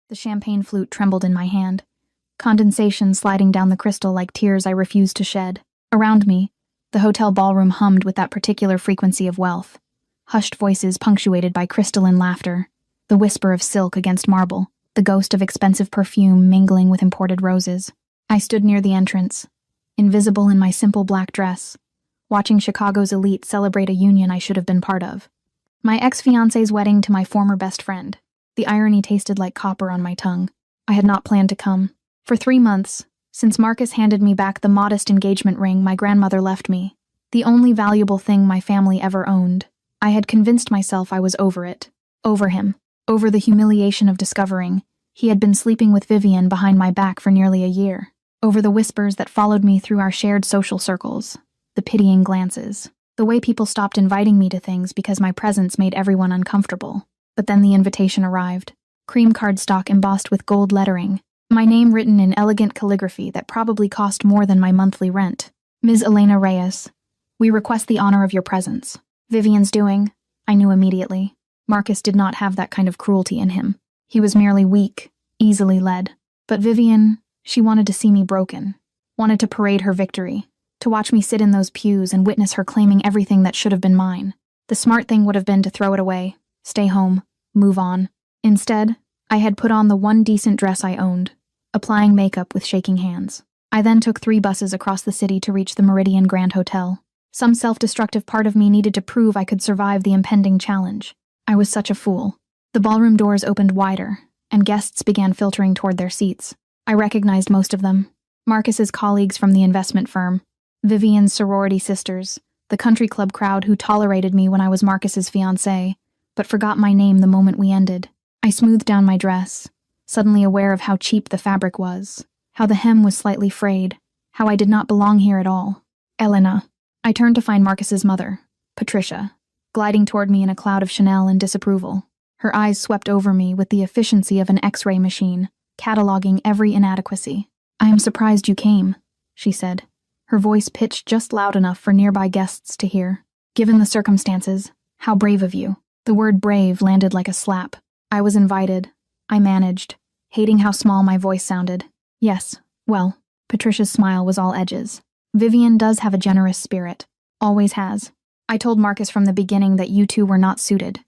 The champagne flute trembled in my hand, condensation sliding down the crystal like tears I refused to shed. Around me, the hotel ballroom hummed with that particular frequency of wealth. Hushed voices punctuated by crystalline laughter, the whisper of silk against marble, the ghost of expensive perfume mingling with imported roses. I stood near the entrance, invisible in my simple black dress, watching Chicago's elite celebrate a union I should have been part of. My ex-fiancé's wedding to my former best friend. The irony tasted like copper on my tongue. I had not planned to come. For 3 months, since Marcus handed me back the modest engagement ring my grandmother left me, the only valuable thing my family ever owned, I had convinced myself I was over it. Over him. Over the humiliation of discovering he had been sleeping with Vivian behind my back for nearly a year. Over the whispers that followed me through our shared social circles. The pitying glances. The way people stopped inviting me to things because my presence made everyone uncomfortable. But then the invitation arrived. Cream cardstock embossed with gold lettering. My name written in elegant calligraphy that probably cost more than my monthly rent. Ms. Elena Reyes, we request the honor of your presence. Vivian's doing, I knew immediately. Marcus did not have that kind of cruelty in him. He was merely weak, easily led. But Vivian, she wanted to see me broken. Wanted to parade her victory. To watch me sit in those pews and witness her claiming everything that should have been mine. The smart thing would have been to throw it away, stay home, move on. Instead, I had put on the one decent dress I owned, applying makeup with shaking hands. I then took 3 buses across the city to reach the Meridian Grand Hotel. Some self-destructive part of me needed to prove I could survive the impending challenge. I was such a fool. The ballroom doors opened wider, and guests began filtering toward their seats. I recognized most of them. Marcus's colleagues from the investment firm, Vivian's sorority sisters, the country club crowd who tolerated me when I was Marcus's fiancée, but forgot my name the moment we ended. I smoothed down my dress, suddenly aware of how cheap the fabric was, how the hem was slightly frayed, how I did not belong here at all. Elena. I turned to find Marcus's mother, Patricia, gliding toward me in a cloud of Chanel and disapproval. Her eyes swept over me with the efficiency of an X-ray machine, cataloging every inadequacy. I am surprised you came, she said, her voice pitched just loud enough for nearby guests to hear. Given the circumstances, how brave of you. The word brave landed like a slap. I was invited. I managed, hating how small my voice sounded. Yes, well, Patricia's smile was all edges. Vivian does have a generous spirit. Always has. I told Marcus from the beginning that you two were not suited.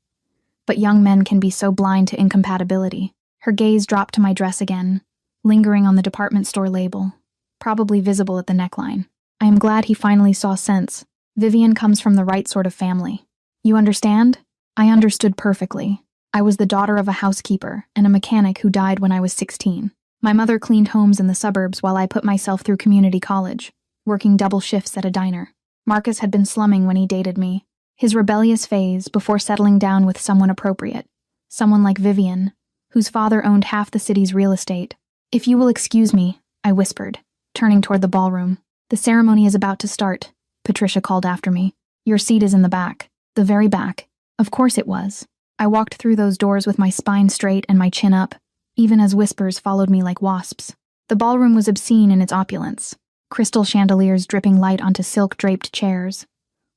But young men can be so blind to incompatibility. Her gaze dropped to my dress again, lingering on the department store label, probably visible at the neckline. I am glad he finally saw sense. Vivian comes from the right sort of family. You understand? I understood perfectly. I was the daughter of a housekeeper and a mechanic who died when I was 16. My mother cleaned homes in the suburbs while I put myself through community college, working double shifts at a diner. Marcus had been slumming when he dated me. His rebellious phase before settling down with someone appropriate. Someone like Vivian, whose father owned half the city's real estate. If you will excuse me, I whispered, turning toward the ballroom. The ceremony is about to start, Patricia called after me. Your seat is in the back. The very back. Of course it was. I walked through those doors with my spine straight and my chin up, even as whispers followed me like wasps. The ballroom was obscene in its opulence. Crystal chandeliers dripping light onto silk-draped chairs,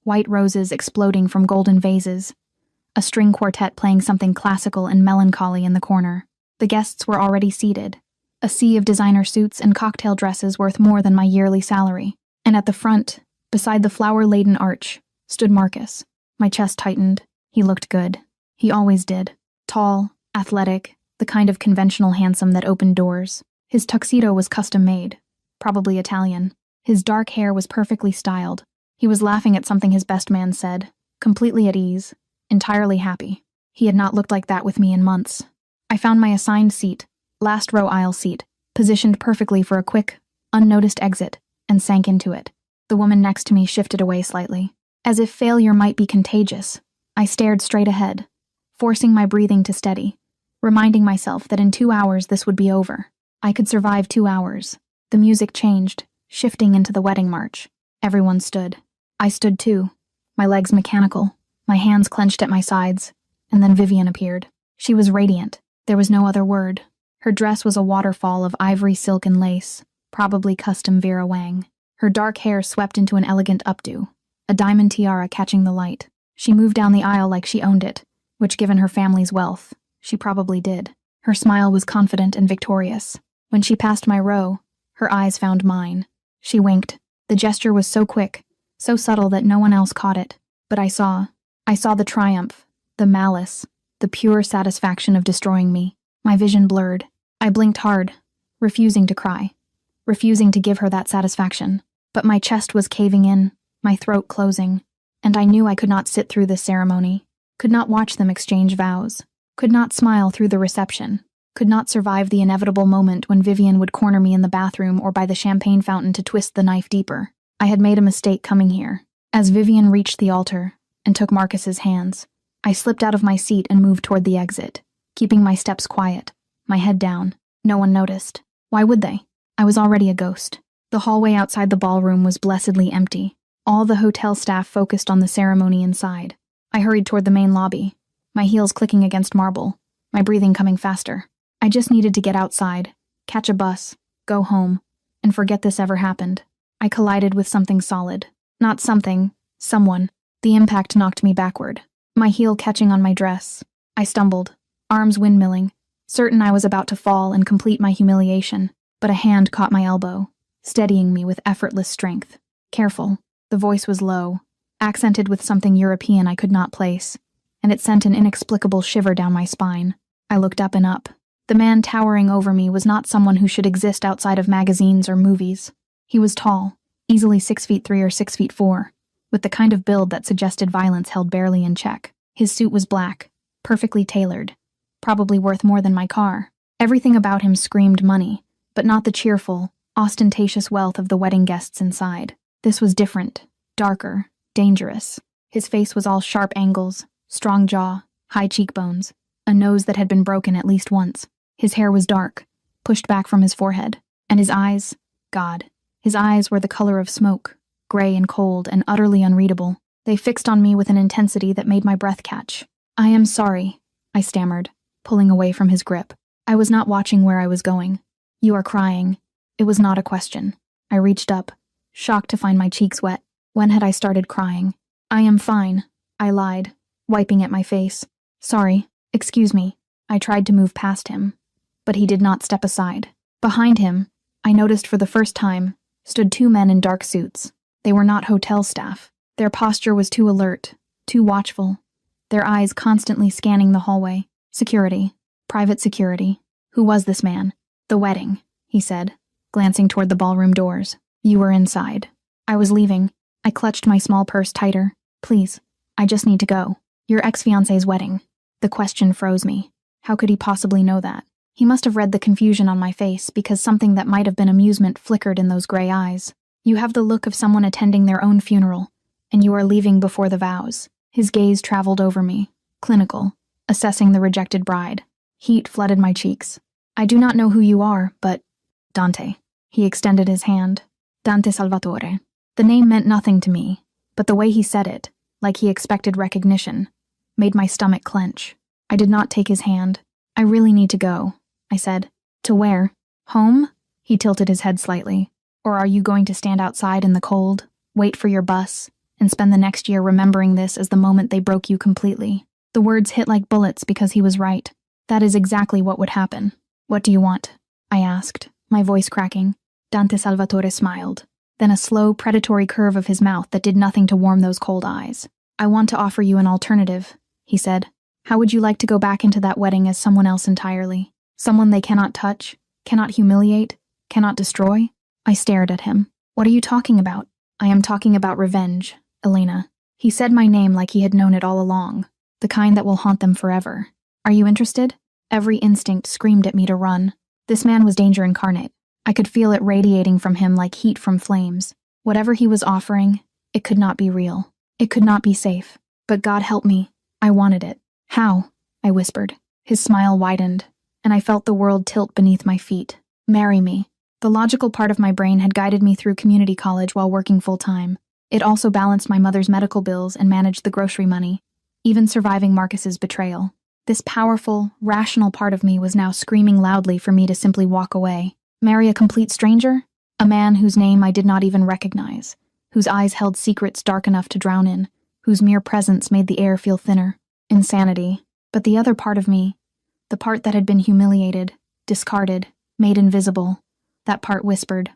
white roses exploding from golden vases, a string quartet playing something classical and melancholy in the corner. The guests were already seated, a sea of designer suits and cocktail dresses worth more than my yearly salary. And at the front, beside the flower-laden arch, stood Marcus. My chest tightened. He looked good. He always did. Tall, athletic, the kind of conventional handsome that opened doors. His tuxedo was custom-made, probably Italian. His dark hair was perfectly styled. He was laughing at something his best man said, completely at ease, entirely happy. He had not looked like that with me in months. I found my assigned seat, last row aisle seat, positioned perfectly for a quick, unnoticed exit, and sank into it. The woman next to me shifted away slightly. As if failure might be contagious, I stared straight ahead, forcing my breathing to steady, reminding myself that in 2 hours this would be over. I could survive 2 hours. The music changed, shifting into the wedding march. Everyone stood. I stood too, my legs mechanical, my hands clenched at my sides, and then Vivian appeared. She was radiant. There was no other word. Her dress was a waterfall of ivory silk and lace, probably custom Vera Wang. Her dark hair swept into an elegant updo, a diamond tiara catching the light. She moved down the aisle like she owned it, which given her family's wealth, she probably did. Her smile was confident and victorious. When she passed my row, her eyes found mine. She winked. The gesture was so quick, so subtle that no one else caught it. But I saw the triumph, the malice, the pure satisfaction of destroying me. My vision blurred. I blinked hard, refusing to cry, refusing to give her that satisfaction. But my chest was caving in, my throat closing, and I knew I could not sit through this ceremony, could not watch them exchange vows, could not smile through the reception, could not survive the inevitable moment when Vivian would corner me in the bathroom or by the champagne fountain to twist the knife deeper. I had made a mistake coming here. As Vivian reached the altar and took Marcus's hands, I slipped out of my seat and moved toward the exit, keeping my steps quiet, my head down. No one noticed. Why would they? I was already a ghost. The hallway outside the ballroom was blessedly empty. All the hotel staff focused on the ceremony inside. I hurried toward the main lobby, my heels clicking against marble, my breathing coming faster. I just needed to get outside, catch a bus, go home, and forget this ever happened. I collided with something solid. Not something, someone. The impact knocked me backward, my heel catching on my dress. I stumbled, arms windmilling, certain I was about to fall and complete my humiliation, but a hand caught my elbow, steadying me with effortless strength. Careful. The voice was low, accented with something European I could not place, and it sent an inexplicable shiver down my spine. I looked up and up. The man towering over me was not someone who should exist outside of magazines or movies. He was tall, easily 6'3" or 6'4", with the kind of build that suggested violence held barely in check. His suit was black, perfectly tailored, probably worth more than my car. Everything about him screamed money, but not the cheerful, ostentatious wealth of the wedding guests inside. This was different, darker, dangerous. His face was all sharp angles, strong jaw, high cheekbones, a nose that had been broken at least once. His hair was dark, pushed back from his forehead, and his eyes, God, his eyes were the color of smoke, gray and cold and utterly unreadable. They fixed on me with an intensity that made my breath catch. "I am sorry," I stammered, pulling away from his grip. I was not watching where I was going. "You are crying." It was not a question. I reached up, shocked to find my cheeks wet. When had I started crying? "I am fine," I lied, wiping at my face. "Sorry, excuse me." I tried to move past him, but he did not step aside. Behind him, I noticed for the first time, stood two men in dark suits. They were not hotel staff. Their posture was too alert, too watchful, their eyes constantly scanning the hallway. Security. Private security. Who was this man? "The wedding," he said, glancing toward the ballroom doors. "You were inside." I was leaving. I clutched my small purse tighter. "Please, I just need to go." "Your ex-fiancé's wedding." The question froze me. How could he possibly know that? He must have read the confusion on my face because something that might have been amusement flickered in those gray eyes. "You have the look of someone attending their own funeral, and you are leaving before the vows." His gaze traveled over me, clinical, assessing the rejected bride. Heat flooded my cheeks. "I do not know who you are, but—" "Dante." He extended his hand. "Dante Salvatore." The name meant nothing to me, but the way he said it, like he expected recognition, made my stomach clench. I did not take his hand. "I really need to go," I said. "To where? Home?" He tilted his head slightly. "Or are you going to stand outside in the cold, wait for your bus, and spend the next year remembering this as the moment they broke you completely?" The words hit like bullets because he was right. That is exactly what would happen. "What do you want?" I asked, my voice cracking. Dante Salvatore smiled, then a slow, predatory curve of his mouth that did nothing to warm those cold eyes. "I want to offer you an alternative," he said. "How would you like to go back into that wedding as someone else entirely? Someone they cannot touch, cannot humiliate, cannot destroy?" I stared at him. "What are you talking about?" "I am talking about revenge, Elena." He said my name like he had known it all along, the kind that will haunt them forever. "Are you interested?" Every instinct screamed at me to run. This man was danger incarnate. I could feel it radiating from him like heat from flames. Whatever he was offering, it could not be real. It could not be safe. But God help me, I wanted it. "How?" I whispered. His smile widened, and I felt the world tilt beneath my feet. "Marry me." The logical part of my brain had guided me through community college while working full-time. It also balanced my mother's medical bills and managed the grocery money, even surviving Marcus's betrayal. This powerful, rational part of me was now screaming loudly for me to simply walk away. Marry a complete stranger? A man whose name I did not even recognize, whose eyes held secrets dark enough to drown in, whose mere presence made the air feel thinner. Insanity. But the other part of me, The part that had been humiliated, discarded, made invisible. That part whispered,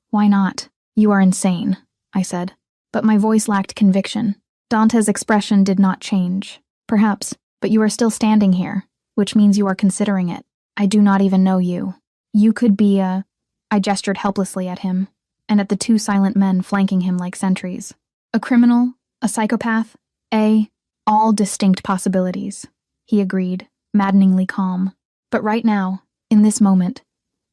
"Why not? You are insane," I said. But my voice lacked conviction. Dante's expression did not change. "Perhaps, but you are still standing here, which means you are considering it. I do not even know you. You could be a—" I gestured helplessly at him, and at the two silent men flanking him like sentries. "A criminal, a psychopath, all distinct possibilities," he agreed, maddeningly calm. "But right now, in this moment,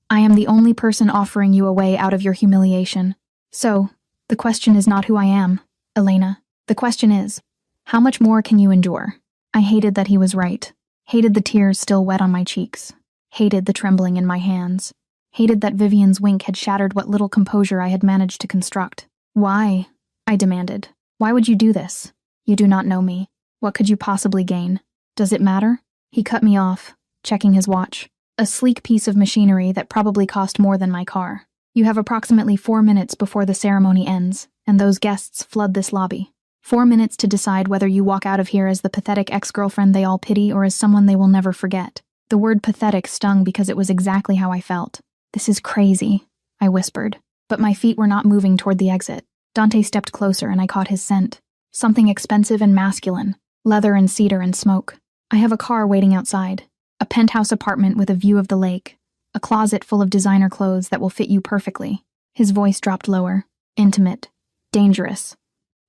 I am the only person offering you a way out of your humiliation. So, the question is not who I am, Elena. The question is, how much more can you endure?" I hated that he was right. Hated the tears still wet on my cheeks. Hated the trembling in my hands. Hated that Vivian's wink had shattered what little composure I had managed to construct. "Why?" I demanded. "Why would you do this? You do not know me. What could you possibly gain? Does it matter?" He cut me off, checking his watch. A sleek piece of machinery that probably cost more than my car. "You have approximately 4 minutes before the ceremony ends, and those guests flood this lobby. 4 minutes to decide whether you walk out of here as the pathetic ex-girlfriend they all pity or as someone they will never forget." The word pathetic stung because it was exactly how I felt. "This is crazy," I whispered, but my feet were not moving toward the exit. Dante stepped closer and I caught his scent. Something expensive and masculine. Leather and cedar and smoke. "I have a car waiting outside. A penthouse apartment with a view of the lake. A closet full of designer clothes that will fit you perfectly." His voice dropped lower. "Intimate. Dangerous.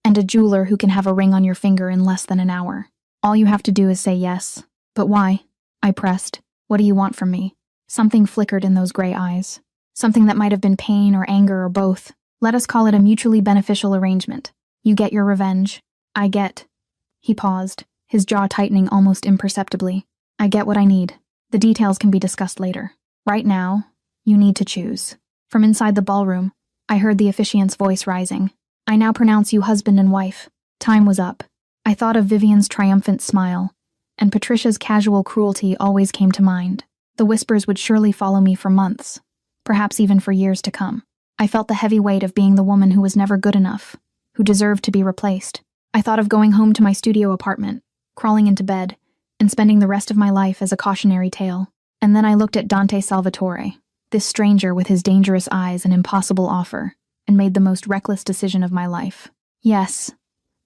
And a jeweler who can have a ring on your finger in less than an hour. All you have to do is say yes." "But why?" I pressed. "What do you want from me?" Something flickered in those gray eyes. Something that might have been pain or anger or both. "Let us call it a mutually beneficial arrangement. You get your revenge. I get—" He paused, his jaw tightening almost imperceptibly. "I get what I need. The details can be discussed later. Right now, you need to choose." From inside the ballroom, I heard the officiant's voice rising. "I now pronounce you husband and wife." Time was up. I thought of Vivian's triumphant smile, and Patricia's casual cruelty always came to mind. The whispers would surely follow me for months, perhaps even for years to come. I felt the heavy weight of being the woman who was never good enough, who deserved to be replaced. I thought of going home to my studio apartment, crawling into bed, and spending the rest of my life as a cautionary tale. And then I looked at Dante Salvatore, this stranger with his dangerous eyes and impossible offer, and made the most reckless decision of my life. "Yes."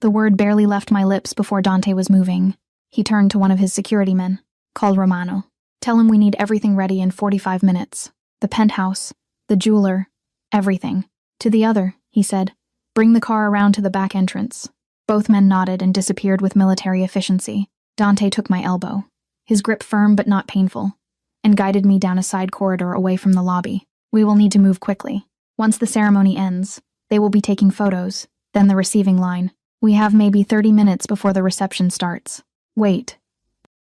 The word barely left my lips before Dante was moving. He turned to one of his security men. "Call Romano. Tell him we need everything ready in 45 minutes. The penthouse, the jeweler, everything." To the other, he said, "Bring the car around to the back entrance." Both men nodded and disappeared with military efficiency. Dante took my elbow, his grip firm but not painful, and guided me down a side corridor away from the lobby. "We will need to move quickly. Once the ceremony ends, they will be taking photos, then the receiving line. We have maybe 30 minutes before the reception starts." "Wait."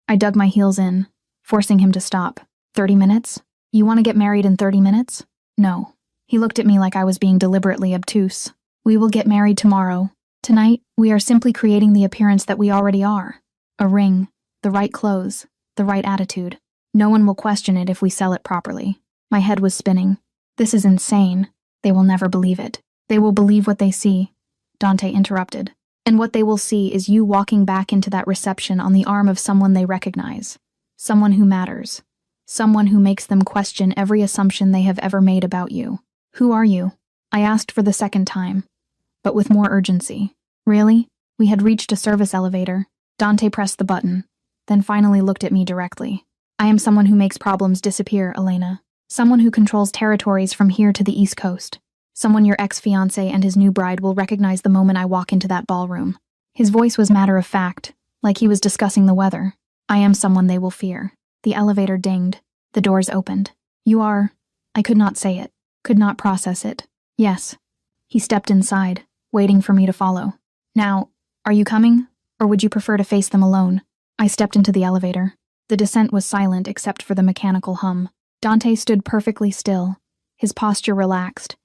I dug my heels in, forcing him to stop. 30 minutes? You want to get married in 30 minutes? No. He looked at me like I was being deliberately obtuse. "We will get married tomorrow. Tonight, we are simply creating the appearance that we already are. A ring, the right clothes, the right attitude. No one will question it if we sell it properly." My head was spinning. "This is insane. They will never believe it. They will believe what they see," Dante interrupted. "And what they will see is you walking back into that reception on the arm of someone they recognize. Someone who matters. Someone who makes them question every assumption they have ever made about you." "Who are you?" I asked for the second time, but with more urgency. "Really?" We had reached a service elevator. Dante pressed the button, then finally looked at me directly. "I am someone who makes problems disappear, Elena. Someone who controls territories from here to the East Coast. Someone your ex-fiancé and his new bride will recognize the moment I walk into that ballroom." His voice was matter of fact, like he was discussing the weather. "I am someone they will fear." The elevator dinged. The doors opened. "You are—" I could not say it, could not process it. "Yes." He stepped inside, waiting for me to follow. "Now, are you coming, or would you prefer to face them alone?" I stepped into the elevator. The descent was silent except for the mechanical hum. Dante stood perfectly still, his posture relaxed,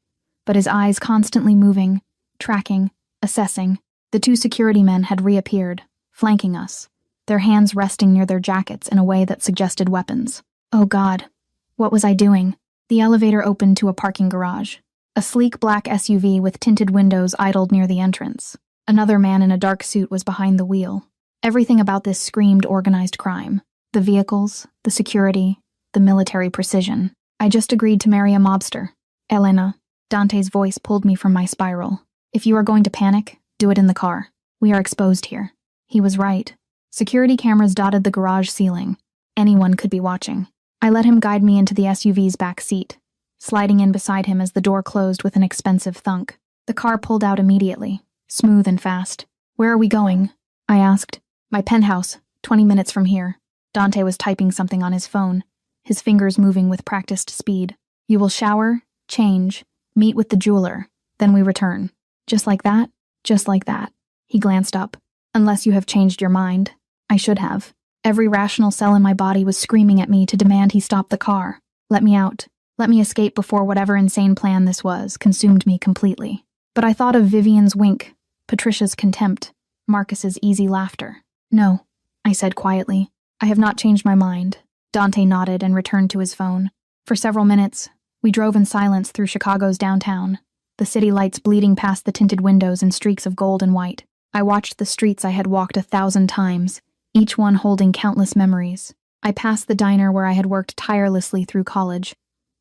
but his eyes constantly moving, tracking, assessing. The two security men had reappeared, flanking us, their hands resting near their jackets in a way that suggested weapons. Oh God, what was I doing? The elevator opened to a parking garage. A sleek black SUV with tinted windows idled near the entrance. Another man in a dark suit was behind the wheel. Everything about this screamed organized crime. The vehicles, the security, the military precision. I just agreed to marry a mobster. Elena, Dante's voice pulled me from my spiral. If you are going to panic, do it in the car. We are exposed here. He was right. Security cameras dotted the garage ceiling. Anyone could be watching. I let him guide me into the SUV's back seat, sliding in beside him as the door closed with an expensive thunk. The car pulled out immediately, smooth and fast. Where are we going? I asked. My penthouse, 20 minutes from here. Dante was typing something on his phone, his fingers moving with practiced speed. You will shower, change, meet with the jeweler, then we return. Just like that? Just like that. He glanced up. Unless you have changed your mind. I should have. Every rational cell in my body was screaming at me to demand he stop the car. Let me out. Let me escape before whatever insane plan this was consumed me completely. But I thought of Vivian's wink, Patricia's contempt, Marcus's easy laughter. No, I said quietly. I have not changed my mind. Dante nodded and returned to his phone. For several minutes, we drove in silence through Chicago's downtown, the city lights bleeding past the tinted windows in streaks of gold and white. I watched the streets I had walked 1,000 times, each one holding countless memories. I passed the diner where I had worked tirelessly through college,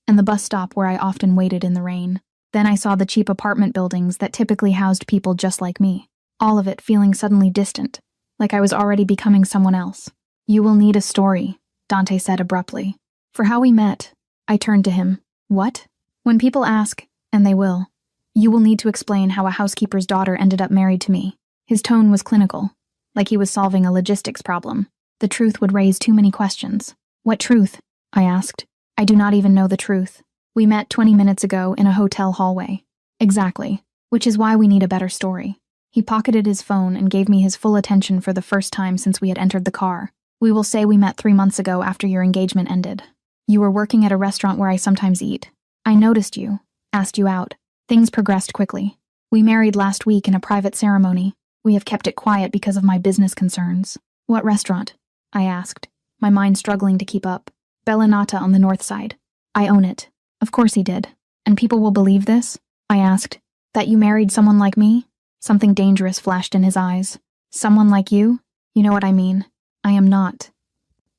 and the bus stop where I often waited in the rain. Then I saw the cheap apartment buildings that typically housed people just like me, all of it feeling suddenly distant, like I was already becoming someone else. You will need a story, Dante said abruptly. For how we met, I turned to him. What? When people ask, and they will, you will need to explain how a housekeeper's daughter ended up married to me. His tone was clinical, like he was solving a logistics problem. The truth would raise too many questions. What truth? I asked. I do not even know the truth. We met 20 minutes ago in a hotel hallway. Exactly, which is why we need a better story. He pocketed his phone and gave me his full attention for the first time since we had entered the car. We will say we met 3 months ago after your engagement ended. You were working at a restaurant where I sometimes eat. I noticed you, asked you out. Things progressed quickly. We married last week in a private ceremony. We have kept it quiet because of my business concerns. What restaurant? I asked, my mind struggling to keep up. Bellinata on the north side. I own it. Of course he did. And people will believe this? I asked. That you married someone like me? Something dangerous flashed in his eyes. Someone like you? You know what I mean. I am not.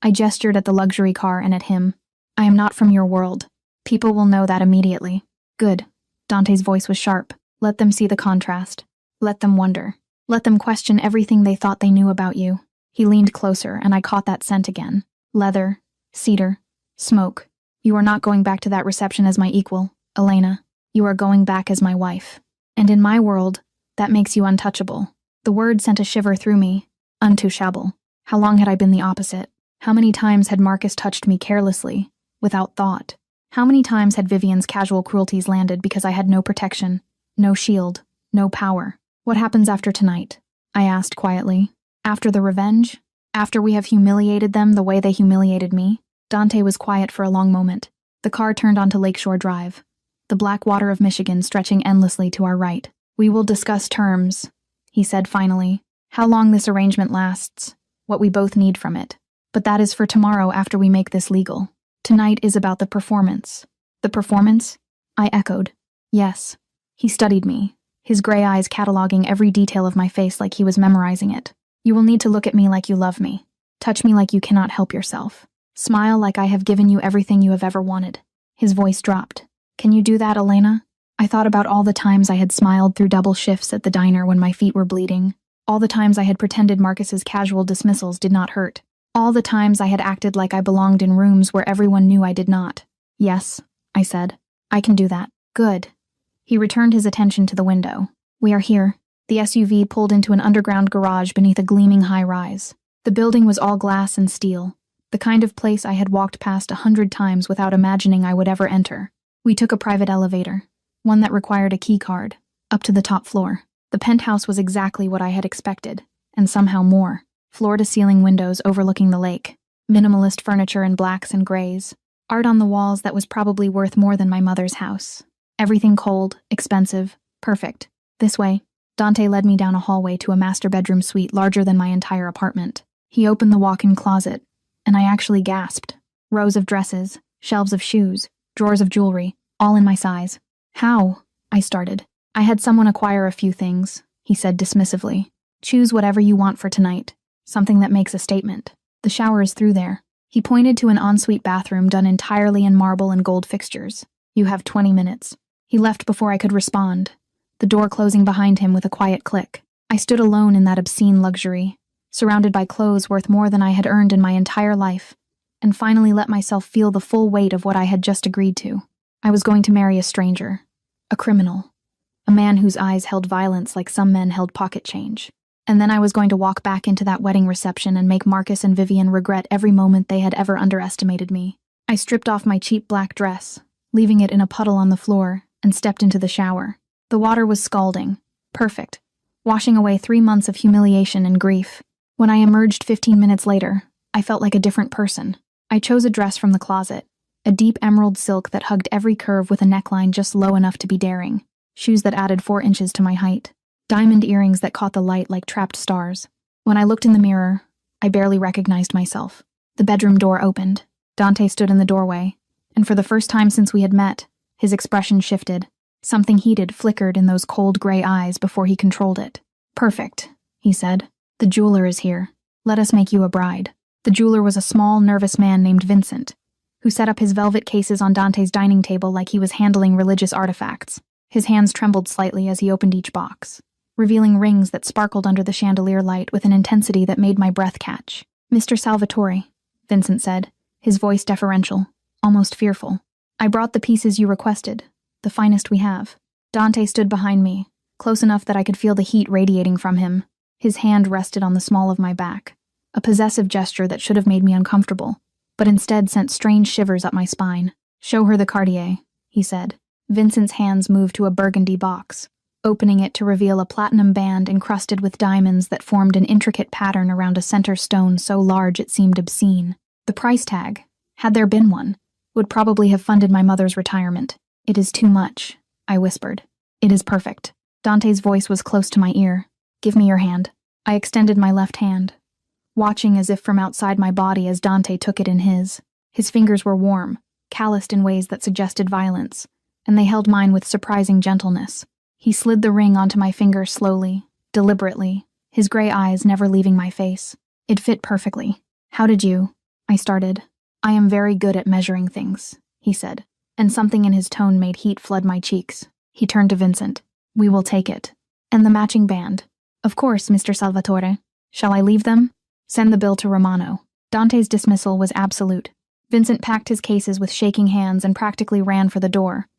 I gestured at the luxury car and at him. I am not from your world. People will know that immediately. Good. Dante's voice was sharp. Let them see the contrast. Let them wonder. Let them question everything they thought they knew about you. He leaned closer, and I caught that scent again. Leather, cedar, smoke. You are not going back to that reception as my equal, Elena. You are going back as my wife. And in my world, that makes you untouchable. The word sent a shiver through me. Untouchable. How long had I been the opposite? How many times had Marcus touched me carelessly, without thought? How many times had Vivian's casual cruelties landed because I had no protection, no shield, no power? What happens after tonight? I asked quietly. After the revenge? After we have humiliated them the way they humiliated me? Dante was quiet for a long moment. The car turned onto Lakeshore Drive, the black water of Michigan stretching endlessly to our right. We will discuss terms, he said finally. How long this arrangement lasts, what we both need from it. But that is for tomorrow after we make this legal. Tonight is about the performance. The performance? I echoed. Yes. He studied me, his gray eyes cataloging every detail of my face like he was memorizing it. You will need to look at me like you love me. Touch me like you cannot help yourself. Smile like I have given you everything you have ever wanted. His voice dropped. Can you do that, Elena? I thought about all the times I had smiled through double shifts at the diner when my feet were bleeding. All the times I had pretended Marcus's casual dismissals did not hurt. All the times I had acted like I belonged in rooms where everyone knew I did not. Yes, I said. I can do that. Good. He returned his attention to the window. We are here. The SUV pulled into an underground garage beneath a gleaming high-rise. The building was all glass and steel, the kind of place I had walked past 100 times without imagining I would ever enter. We took a private elevator, one that required a key card, up to the top floor. The penthouse was exactly what I had expected, and somehow more. Floor-to-ceiling windows overlooking the lake, minimalist furniture in blacks and grays, art on the walls that was probably worth more than my mother's house. Everything cold, expensive, perfect. This way. Dante led me down a hallway to a master bedroom suite larger than my entire apartment. He opened the walk-in closet, and I actually gasped. Rows of dresses, shelves of shoes, drawers of jewelry, all in my size. How? I started. I had someone acquire a few things, he said dismissively. Choose whatever you want for tonight. Something that makes a statement. The shower is through there. He pointed to an ensuite bathroom done entirely in marble and gold fixtures. You have 20 minutes. He left before I could respond, the door closing behind him with a quiet click. I stood alone in that obscene luxury, surrounded by clothes worth more than I had earned in my entire life, and finally let myself feel the full weight of what I had just agreed to. I was going to marry a stranger, a criminal, a man whose eyes held violence like some men held pocket change. And then I was going to walk back into that wedding reception and make Marcus and Vivian regret every moment they had ever underestimated me. I stripped off my cheap black dress, leaving it in a puddle on the floor, and stepped into the shower. The water was scalding, perfect, washing away 3 months of humiliation and grief. When I emerged 15 minutes later, I felt like a different person. I chose a dress from the closet, a deep emerald silk that hugged every curve with a neckline just low enough to be daring, shoes that added 4 inches to my height, diamond earrings that caught the light like trapped stars. When I looked in the mirror, I barely recognized myself. The bedroom door opened. Dante stood in the doorway, and for the first time since we had met, his expression shifted. Something heated flickered in those cold gray eyes before he controlled it. "Perfect," he said. "The jeweler is here. Let us make you a bride." The jeweler was a small, nervous man named Vincent, who set up his velvet cases on Dante's dining table like he was handling religious artifacts. His hands trembled slightly as he opened each box, revealing rings that sparkled under the chandelier light with an intensity that made my breath catch. "Mr. Salvatore," Vincent said, his voice deferential, almost fearful. "I brought the pieces you requested, the finest we have." Dante stood behind me, close enough that I could feel the heat radiating from him. His hand rested on the small of my back, a possessive gesture that should have made me uncomfortable, but instead sent strange shivers up my spine. "Show her the Cartier," he said. Vincent's hands moved to a burgundy box, opening it to reveal a platinum band encrusted with diamonds that formed an intricate pattern around a center stone so large it seemed obscene. The price tag, had there been one, would probably have funded my mother's retirement. "It is too much," I whispered. "It is perfect." Dante's voice was close to my ear. "Give me your hand." I extended my left hand, watching as if from outside my body as Dante took it in his. His fingers were warm, calloused in ways that suggested violence, and they held mine with surprising gentleness. He slid the ring onto my finger slowly, deliberately, his gray eyes never leaving my face. It fit perfectly. "How did you?" I started. "I am very good at measuring things," he said, and something in his tone made heat flood my cheeks. He turned to Vincent. "We will take it. And the matching band." "Of course, Mr. Salvatore. Shall I leave them?" "Send the bill to Romano." Dante's dismissal was absolute. Vincent packed his cases with shaking hands and practically ran for the door,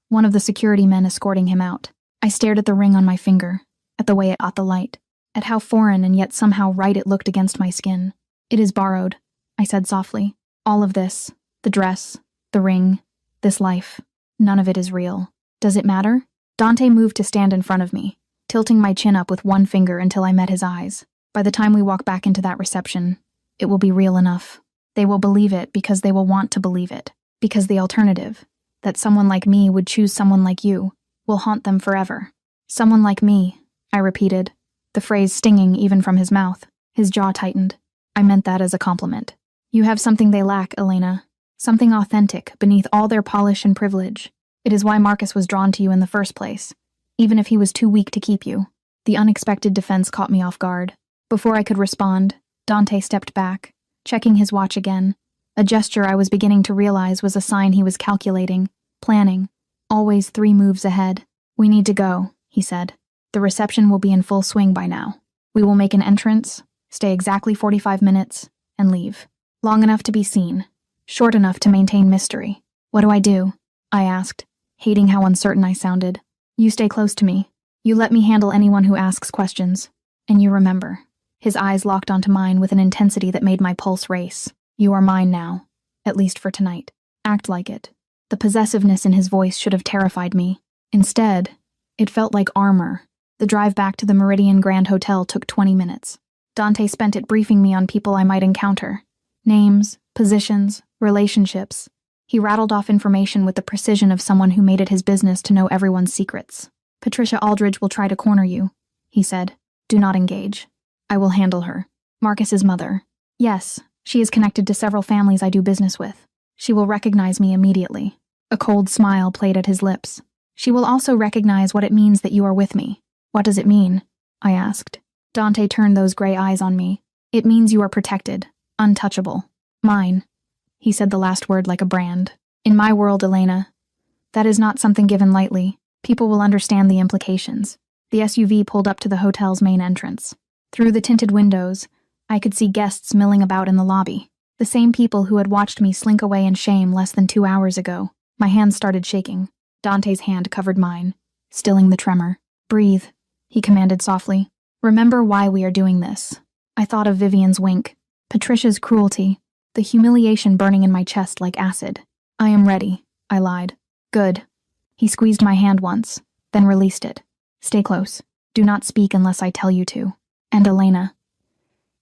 one of the security men escorting him out. I stared at the ring on my finger, at the way it caught the light, at how foreign and yet somehow right it looked against my skin. "It is borrowed," I said softly. "All of this, the dress, the ring, this life, none of it is real. Does it matter?" Dante moved to stand in front of me, tilting my chin up with one finger until I met his eyes. "By the time we walk back into that reception, it will be real enough. They will believe it because they will want to believe it, because the alternative, that someone like me would choose someone like you, will haunt them forever." "Someone like me," I repeated, the phrase stinging even from his mouth. His jaw tightened. I meant that as a compliment. "You have something they lack, Elena. Something authentic, beneath all their polish and privilege. It is why Marcus was drawn to you in the first place, even if he was too weak to keep you." The unexpected defense caught me off guard. Before I could respond, Dante stepped back, checking his watch again, a gesture I was beginning to realize was a sign he was calculating, planning, always 3 moves ahead. "We need to go," he said. "The reception will be in full swing by now. We will make an entrance, stay exactly 45 minutes, and leave. Long enough to be seen, short enough to maintain mystery." "What do I do?" I asked, hating how uncertain I sounded. "You stay close to me. You let me handle anyone who asks questions. And you remember." His eyes locked onto mine with an intensity that made my pulse race. "You are mine now, at least for tonight. Act like it." The possessiveness in his voice should have terrified me. Instead, it felt like armor. The drive back to the Meridian Grand Hotel took 20 minutes. Dante spent it briefing me on people I might encounter. Names, positions, relationships. He rattled off information with the precision of someone who made it his business to know everyone's secrets. "Patricia Aldridge will try to corner you," he said. "Do not engage. I will handle her." "Marcus's mother." "Yes, she is connected to several families I do business with. She will recognize me immediately." A cold smile played at his lips. "She will also recognize what it means that you are with me." "What does it mean?" I asked. Dante turned those gray eyes on me. "It means you are protected, untouchable. Mine." He said the last word like a brand. In my world, Elena, that is not something given lightly. People will understand the implications. The SUV pulled up to the hotel's main entrance. Through the tinted windows, I could see guests milling about in the lobby. The same people who had watched me slink away in shame less than 2 hours ago. My hands started shaking. Dante's hand covered mine, stilling the tremor. Breathe, he commanded softly. Remember why we are doing this. I thought of Vivian's wink, Patricia's cruelty, the humiliation burning in my chest like acid. I am ready, I lied. Good. He squeezed my hand once, then released it. Stay close. Do not speak unless I tell you to. And Elena.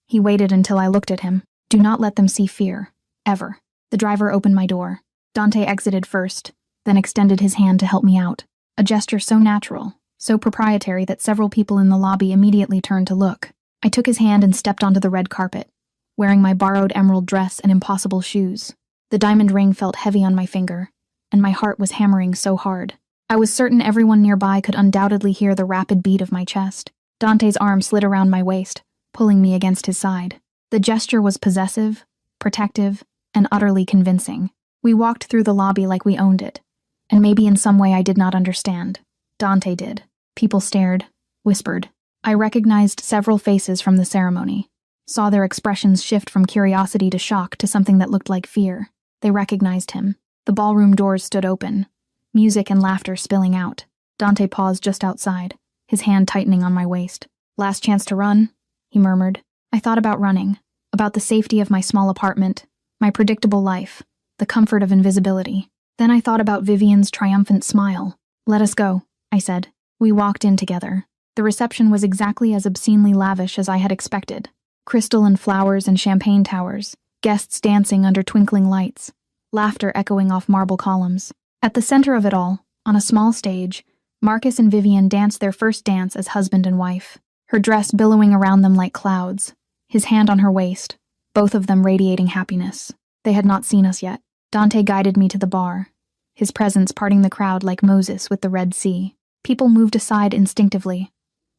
He waited until I looked at him. Do not let them see fear. Ever. The driver opened my door. Dante exited first, then extended his hand to help me out. A gesture so natural, so proprietary that several people in the lobby immediately turned to look. I took his hand and stepped onto the red carpet, wearing my borrowed emerald dress and impossible shoes. The diamond ring felt heavy on my finger, and my heart was hammering so hard. I was certain everyone nearby could undoubtedly hear the rapid beat of my chest. Dante's arm slid around my waist, pulling me against his side. The gesture was possessive, protective, and utterly convincing. We walked through the lobby like we owned it, and maybe in some way I did not understand. Dante did. People stared, whispered. I recognized several faces from the ceremony, saw their expressions shift from curiosity to shock to something that looked like fear. They recognized him. The ballroom doors stood open, music and laughter spilling out. Dante paused just outside, his hand tightening on my waist. Last chance to run, he murmured. I thought about running, about the safety of my small apartment, my predictable life, the comfort of invisibility. Then I thought about Vivian's triumphant smile. Let us go, I said. We walked in together. The reception was exactly as obscenely lavish as I had expected. Crystal and flowers and champagne towers, guests dancing under twinkling lights, laughter echoing off marble columns. At the center of it all, on a small stage, Marcus and Vivian danced their first dance as husband and wife, her dress billowing around them like clouds, his hand on her waist, both of them radiating happiness. They had not seen us yet. Dante guided me to the bar, his presence parting the crowd like Moses with the Red Sea. People moved aside instinctively,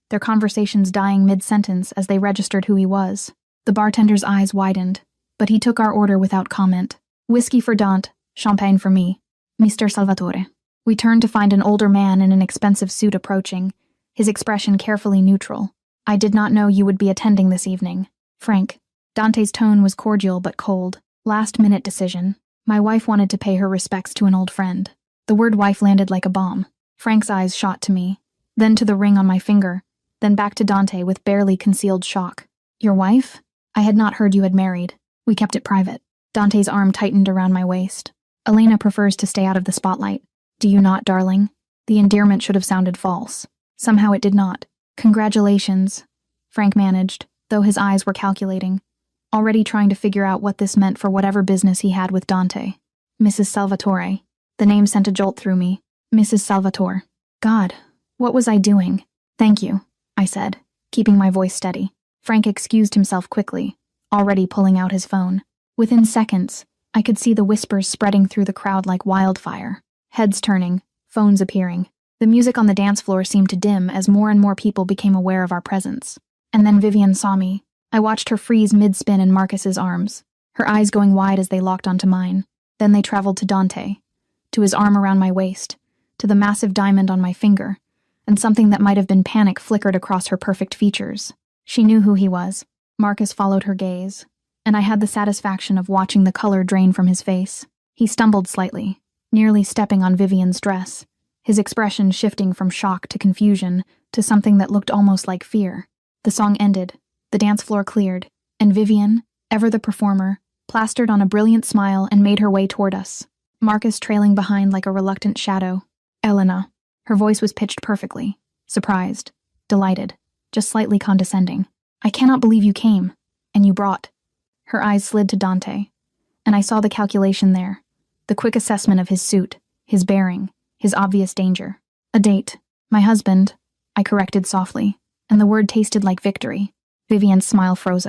their conversations dying mid-sentence as they registered who he was. The bartender's eyes widened, but he took our order without comment. Whiskey for Dante, champagne for me. Mr. Salvatore. We turned to find an older man in an expensive suit approaching, his expression carefully neutral. I did not know you would be attending this evening. Frank. Dante's tone was cordial but cold. Last-minute decision. My wife wanted to pay her respects to an old friend. The word wife landed like a bomb. Frank's eyes shot to me, then to the ring on my finger, then back to Dante with barely concealed shock. Your wife? I had not heard you had married. We kept it private. Dante's arm tightened around my waist. Elena prefers to stay out of the spotlight. Do you not, darling? The endearment should have sounded false. Somehow it did not. Congratulations, Frank managed, though his eyes were calculating, already trying to figure out what this meant for whatever business he had with Dante. Mrs. Salvatore. The name sent a jolt through me. Mrs. Salvatore. God, what was I doing? Thank you, I said, keeping my voice steady. Frank excused himself quickly, already pulling out his phone. Within seconds, I could see the whispers spreading through the crowd like wildfire. Heads turning, phones appearing. The music on the dance floor seemed to dim as more and more people became aware of our presence. And then Vivian saw me. I watched her freeze mid-spin in Marcus's arms, her eyes going wide as they locked onto mine. Then they traveled to Dante, to his arm around my waist, to the massive diamond on my finger, and something that might have been panic flickered across her perfect features. She knew who he was. Marcus followed her gaze, and I had the satisfaction of watching the color drain from his face. He stumbled slightly, nearly stepping on Vivian's dress, his expression shifting from shock to confusion to something that looked almost like fear. The song ended, the dance floor cleared, and Vivian, ever the performer, plastered on a brilliant smile and made her way toward us, Marcus trailing behind like a reluctant shadow. Elena. Her voice was pitched perfectly, surprised, delighted, just slightly condescending. I cannot believe you came, and you brought. Her eyes slid to Dante, and I saw the calculation there, the quick assessment of his suit, his bearing, his obvious danger. A date. My husband, I corrected softly, and the word tasted like victory. Vivian's smile froze.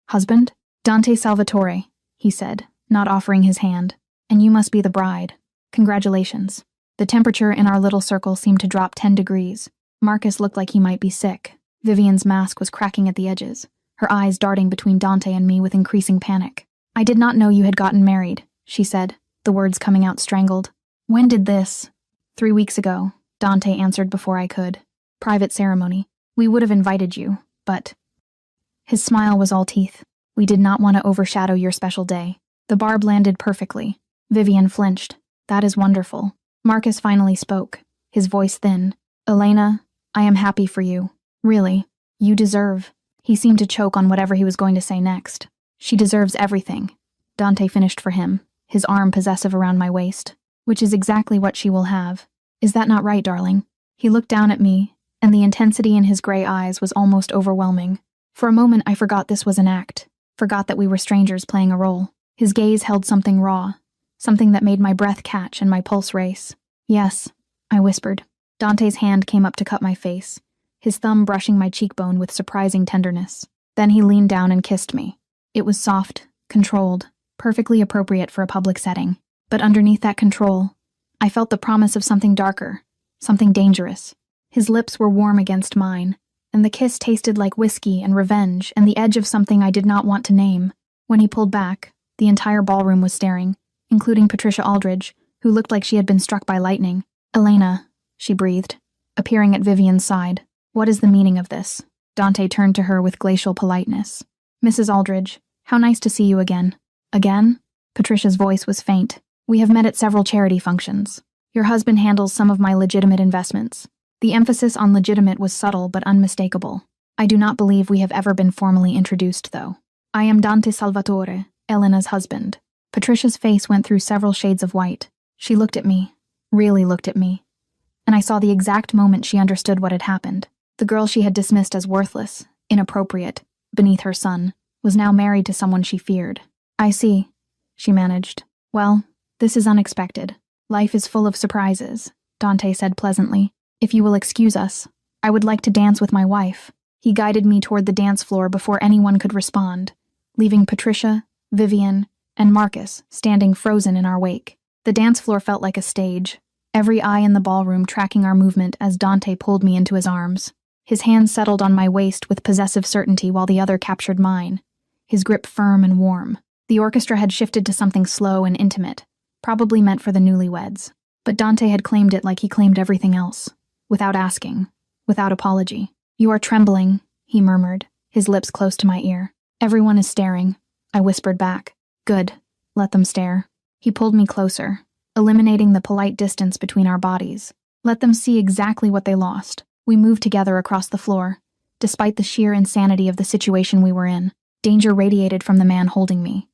Husband? Dante Salvatore, he said, not offering his hand. And you must be the bride. Congratulations. The temperature in our little circle seemed to drop 10 degrees. Marcus looked like he might be sick. Vivian's mask was cracking at the edges, her eyes darting between Dante and me with increasing panic. I did not know you had gotten married, she said, the words coming out strangled. When did this? 3 weeks ago, Dante answered before I could. Private ceremony. We would have invited you, but... His smile was all teeth. We did not want to overshadow your special day. The barb landed perfectly. Vivian flinched. That is wonderful. Marcus finally spoke, his voice thin. Elena, I am happy for you. Really. You deserve. He seemed to choke on whatever he was going to say next. She deserves everything. Dante finished for him, his arm possessive around my waist. Which is exactly what she will have. Is that not right, darling? He looked down at me, and the intensity in his gray eyes was almost overwhelming. For a moment I forgot this was an act, forgot that we were strangers playing a role. His gaze held something raw, something that made my breath catch and my pulse race. Yes, I whispered. Dante's hand came up to cut my face, his thumb brushing my cheekbone with surprising tenderness. Then he leaned down and kissed me. It was soft, controlled, perfectly appropriate for a public setting. But underneath that control, I felt the promise of something darker, something dangerous. His lips were warm against mine, and the kiss tasted like whiskey and revenge and the edge of something I did not want to name. When he pulled back, the entire ballroom was staring, including Patricia Aldridge, who looked like she had been struck by lightning. Elena, she breathed, appearing at Vivian's side. What is the meaning of this? Dante turned to her with glacial politeness. Mrs. Aldridge, how nice to see you again. Again? Patricia's voice was faint. We have met at several charity functions. Your husband handles some of my legitimate investments. The emphasis on legitimate was subtle but unmistakable. I do not believe we have ever been formally introduced, though. I am Dante Salvatore, Elena's husband. Patricia's face went through several shades of white. She looked at me, really looked at me. And I saw the exact moment she understood what had happened. The girl she had dismissed as worthless, inappropriate, beneath her son, was now married to someone she feared. I see, she managed. Well, this is unexpected. Life is full of surprises, Dante said pleasantly. If you will excuse us, I would like to dance with my wife. He guided me toward the dance floor before anyone could respond, leaving Patricia, Vivian, and Marcus standing frozen in our wake. The dance floor felt like a stage, every eye in the ballroom tracking our movement as Dante pulled me into his arms. His hand settled on my waist with possessive certainty while the other captured mine, his grip firm and warm. The orchestra had shifted to something slow and intimate, probably meant for the newlyweds. But Dante had claimed it like he claimed everything else, without asking, without apology. You are trembling, he murmured, his lips close to my ear. Everyone is staring, I whispered back. Good, let them stare. He pulled me closer, eliminating the polite distance between our bodies. Let them see exactly what they lost. We moved together across the floor. Despite the sheer insanity of the situation we were in, danger radiated from the man holding me.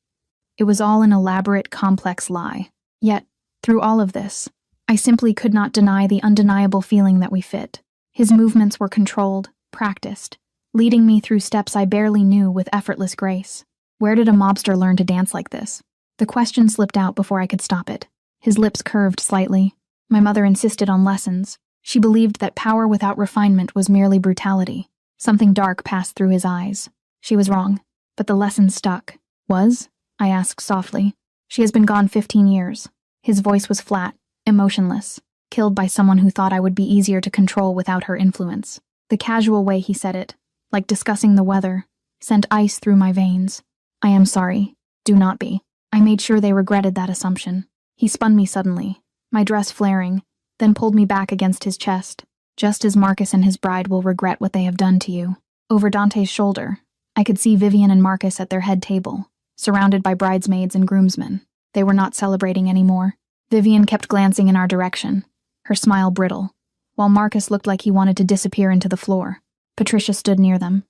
It was all an elaborate, complex lie. Yet, through all of this, I simply could not deny the undeniable feeling that we fit. His movements were controlled, practiced, leading me through steps I barely knew with effortless grace. Where did a mobster learn to dance like this? The question slipped out before I could stop it. His lips curved slightly. My mother insisted on lessons. She believed that power without refinement was merely brutality. Something dark passed through his eyes. She was wrong, but the lesson stuck. Was? I asked softly. She has been gone 15 years. His voice was flat, emotionless, killed by someone who thought I would be easier to control without her influence. The casual way he said it, like discussing the weather, sent ice through my veins. I am sorry. Do not be. I made sure they regretted that assumption. He spun me suddenly, my dress flaring, then pulled me back against his chest, just as Marcus and his bride will regret what they have done to you. Over Dante's shoulder, I could see Vivian and Marcus at their head table, surrounded by bridesmaids and groomsmen. They were not celebrating anymore. Vivian kept glancing in our direction, her smile brittle, while Marcus looked like he wanted to disappear into the floor. Patricia stood near them,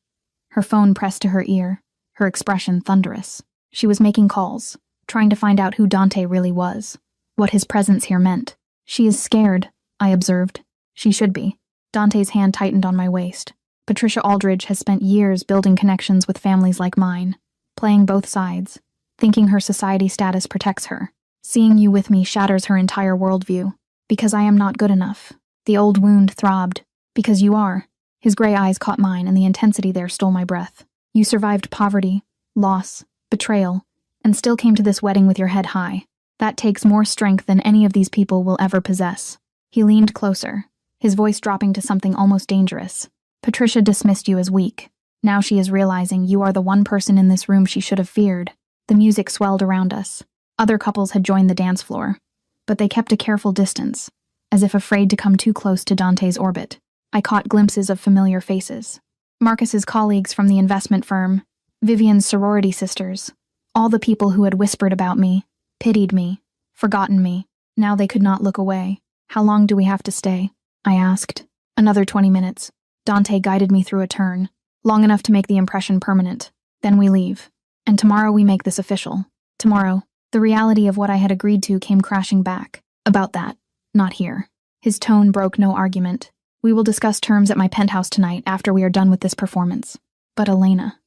her phone pressed to her ear, her expression thunderous. She was making calls, trying to find out who Dante really was, what his presence here meant. She is scared, I observed. She should be. Dante's hand tightened on my waist. Patricia Aldridge has spent years building connections with families like mine, playing both sides, thinking her society status protects her. Seeing you with me shatters her entire worldview. Because I am not good enough. The old wound throbbed. Because you are. His gray eyes caught mine, and the intensity there stole my breath. You survived poverty, loss, betrayal, and still came to this wedding with your head high. That takes more strength than any of these people will ever possess. He leaned closer, his voice dropping to something almost dangerous. Patricia dismissed you as weak. Now she is realizing you are the one person in this room she should have feared. The music swelled around us. Other couples had joined the dance floor, but they kept a careful distance, as if afraid to come too close to Dante's orbit. I caught glimpses of familiar faces. Marcus's colleagues from the investment firm, Vivian's sorority sisters, all the people who had whispered about me, pitied me, forgotten me. Now they could not look away. How long do we have to stay? I asked. Another 20 minutes. Dante guided me through a turn, long enough to make the impression permanent. Then we leave. And tomorrow we make this official. Tomorrow, the reality of what I had agreed to came crashing back. About that, not here. His tone broke no argument. We will discuss terms at my penthouse tonight after we are done with this performance. But Elena.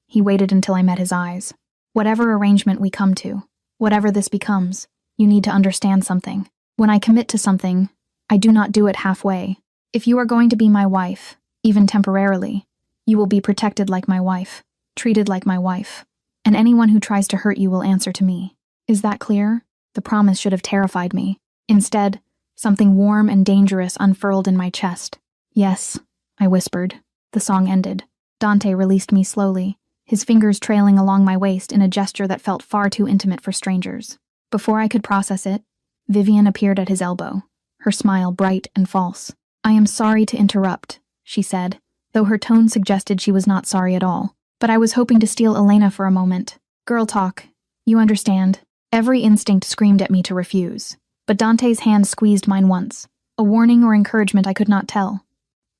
He waited until I met his eyes. Whatever arrangement we come to, whatever this becomes, you need to understand something. When I commit to something, I do not do it halfway. If you are going to be my wife, even temporarily, you will be protected like my wife, treated like my wife, and anyone who tries to hurt you will answer to me. Is that clear? The promise should have terrified me. Instead, something warm and dangerous unfurled in my chest. Yes, I whispered. The song ended. Dante released me slowly, his fingers trailing along my waist in a gesture that felt far too intimate for strangers. Before I could process it, Vivian appeared at his elbow, her smile bright and false. I am sorry to interrupt, she said, though her tone suggested she was not sorry at all. But I was hoping to steal Elena for a moment. Girl talk. You understand. Every instinct screamed at me to refuse. But Dante's hand squeezed mine once, a warning or encouragement I could not tell,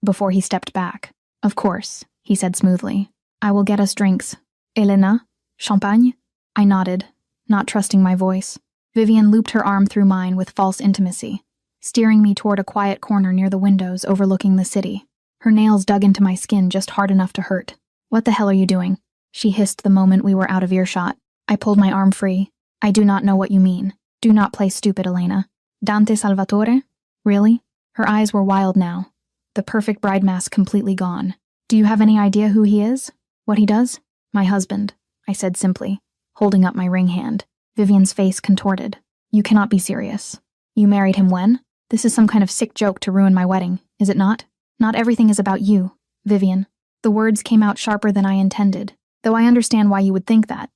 before he stepped back. Of course, he said smoothly. I will get us drinks. Elena? Champagne? I nodded, not trusting my voice. Vivian looped her arm through mine with false intimacy, steering me toward a quiet corner near the windows overlooking the city. Her nails dug into my skin just hard enough to hurt. What the hell are you doing? She hissed the moment we were out of earshot. I pulled my arm free. I do not know what you mean. Do not play stupid, Elena. Dante Salvatore? Really? Her eyes were wild now, the perfect bride mask completely gone. Do you have any idea who he is? What he does? My husband, I said simply, holding up my ring hand. Vivian's face contorted. You cannot be serious. You married him when? This is some kind of sick joke to ruin my wedding, is it not? Not everything is about you, Vivian. The words came out sharper than I intended, though I understand why you would think that,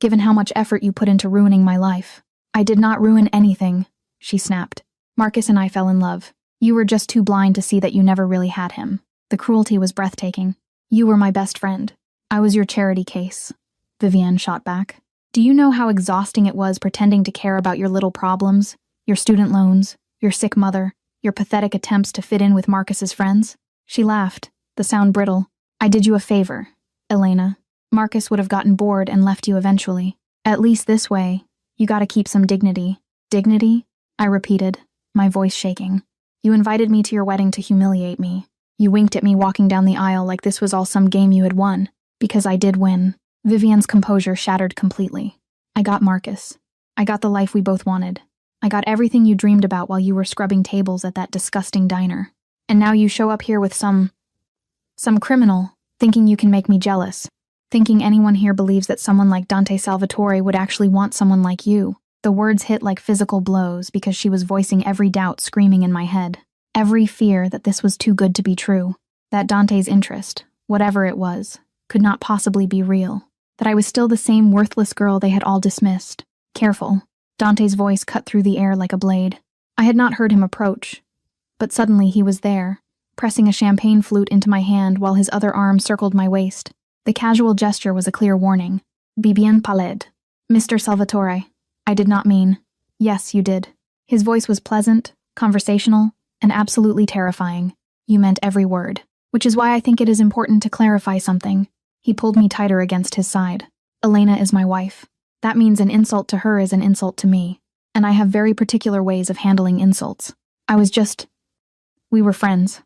given how much effort you put into ruining my life. I did not ruin anything, she snapped. Marcus and I fell in love. You were just too blind to see that you never really had him. The cruelty was breathtaking. You were my best friend. I was your charity case. Vivian shot back. Do you know how exhausting it was pretending to care about your little problems, your student loans, your sick mother, your pathetic attempts to fit in with Marcus's friends? She laughed, the sound brittle. I did you a favor, Elena. Marcus would have gotten bored and left you eventually. At least this way, you gotta keep some dignity. Dignity? I repeated, my voice shaking. You invited me to your wedding to humiliate me. You winked at me walking down the aisle like this was all some game you had won. Because I did win. Vivian's composure shattered completely. I got Marcus. I got the life we both wanted. I got everything you dreamed about while you were scrubbing tables at that disgusting diner. And now you show up here with some criminal, thinking you can make me jealous. Thinking anyone here believes that someone like Dante Salvatore would actually want someone like you. The words hit like physical blows because she was voicing every doubt screaming in my head. Every fear that this was too good to be true. That Dante's interest, whatever it was, could not possibly be real. That I was still the same worthless girl they had all dismissed. Careful. Dante's voice cut through the air like a blade. I had not heard him approach. But suddenly he was there, pressing a champagne flute into my hand while his other arm circled my waist. The casual gesture was a clear warning. Be bien paled. Mr. Salvatore. I did not mean. Yes, you did. His voice was pleasant, conversational, and absolutely terrifying. You meant every word. Which is why I think it is important to clarify something. He pulled me tighter against his side. Elena is my wife. That means an insult to her is an insult to me. And I have very particular ways of handling insults. We were friends.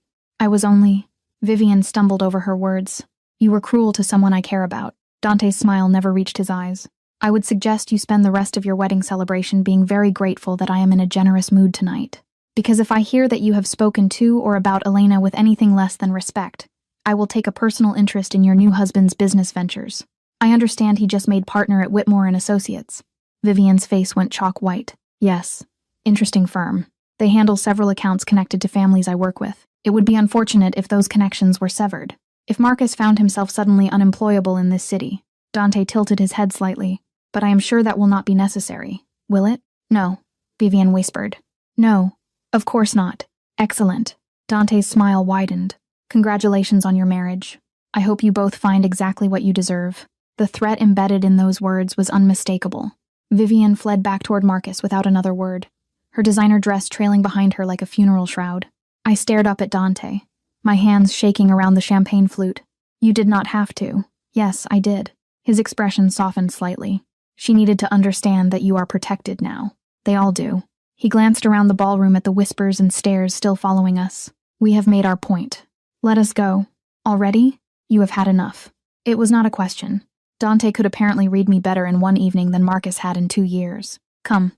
Vivian stumbled over her words. You were cruel to someone I care about. Dante's smile never reached his eyes. I would suggest you spend the rest of your wedding celebration being very grateful that I am in a generous mood tonight. Because if I hear that you have spoken to or about Elena with anything less than respect, I will take a personal interest in your new husband's business ventures. I understand he just made partner at Whitmore and Associates. Vivian's face went chalk white. Yes. Interesting firm. They handle several accounts connected to families I work with. It would be unfortunate if those connections were severed. If Marcus found himself suddenly unemployable in this city, Dante tilted his head slightly, but I am sure that will not be necessary. Will it? No, Vivian whispered. No, of course not. Excellent. Dante's smile widened. Congratulations on your marriage. I hope you both find exactly what you deserve. The threat embedded in those words was unmistakable. Vivian fled back toward Marcus without another word, her designer dress trailing behind her like a funeral shroud. I stared up at Dante, my hands shaking around the champagne flute. You did not have to. Yes, I did. His expression softened slightly. She needed to understand that you are protected now. They all do. He glanced around the ballroom at the whispers and stares still following us. We have made our point. Let us go. Already? You have had enough. It was not a question. Dante could apparently read me better in one evening than Marcus had in 2 years. Come.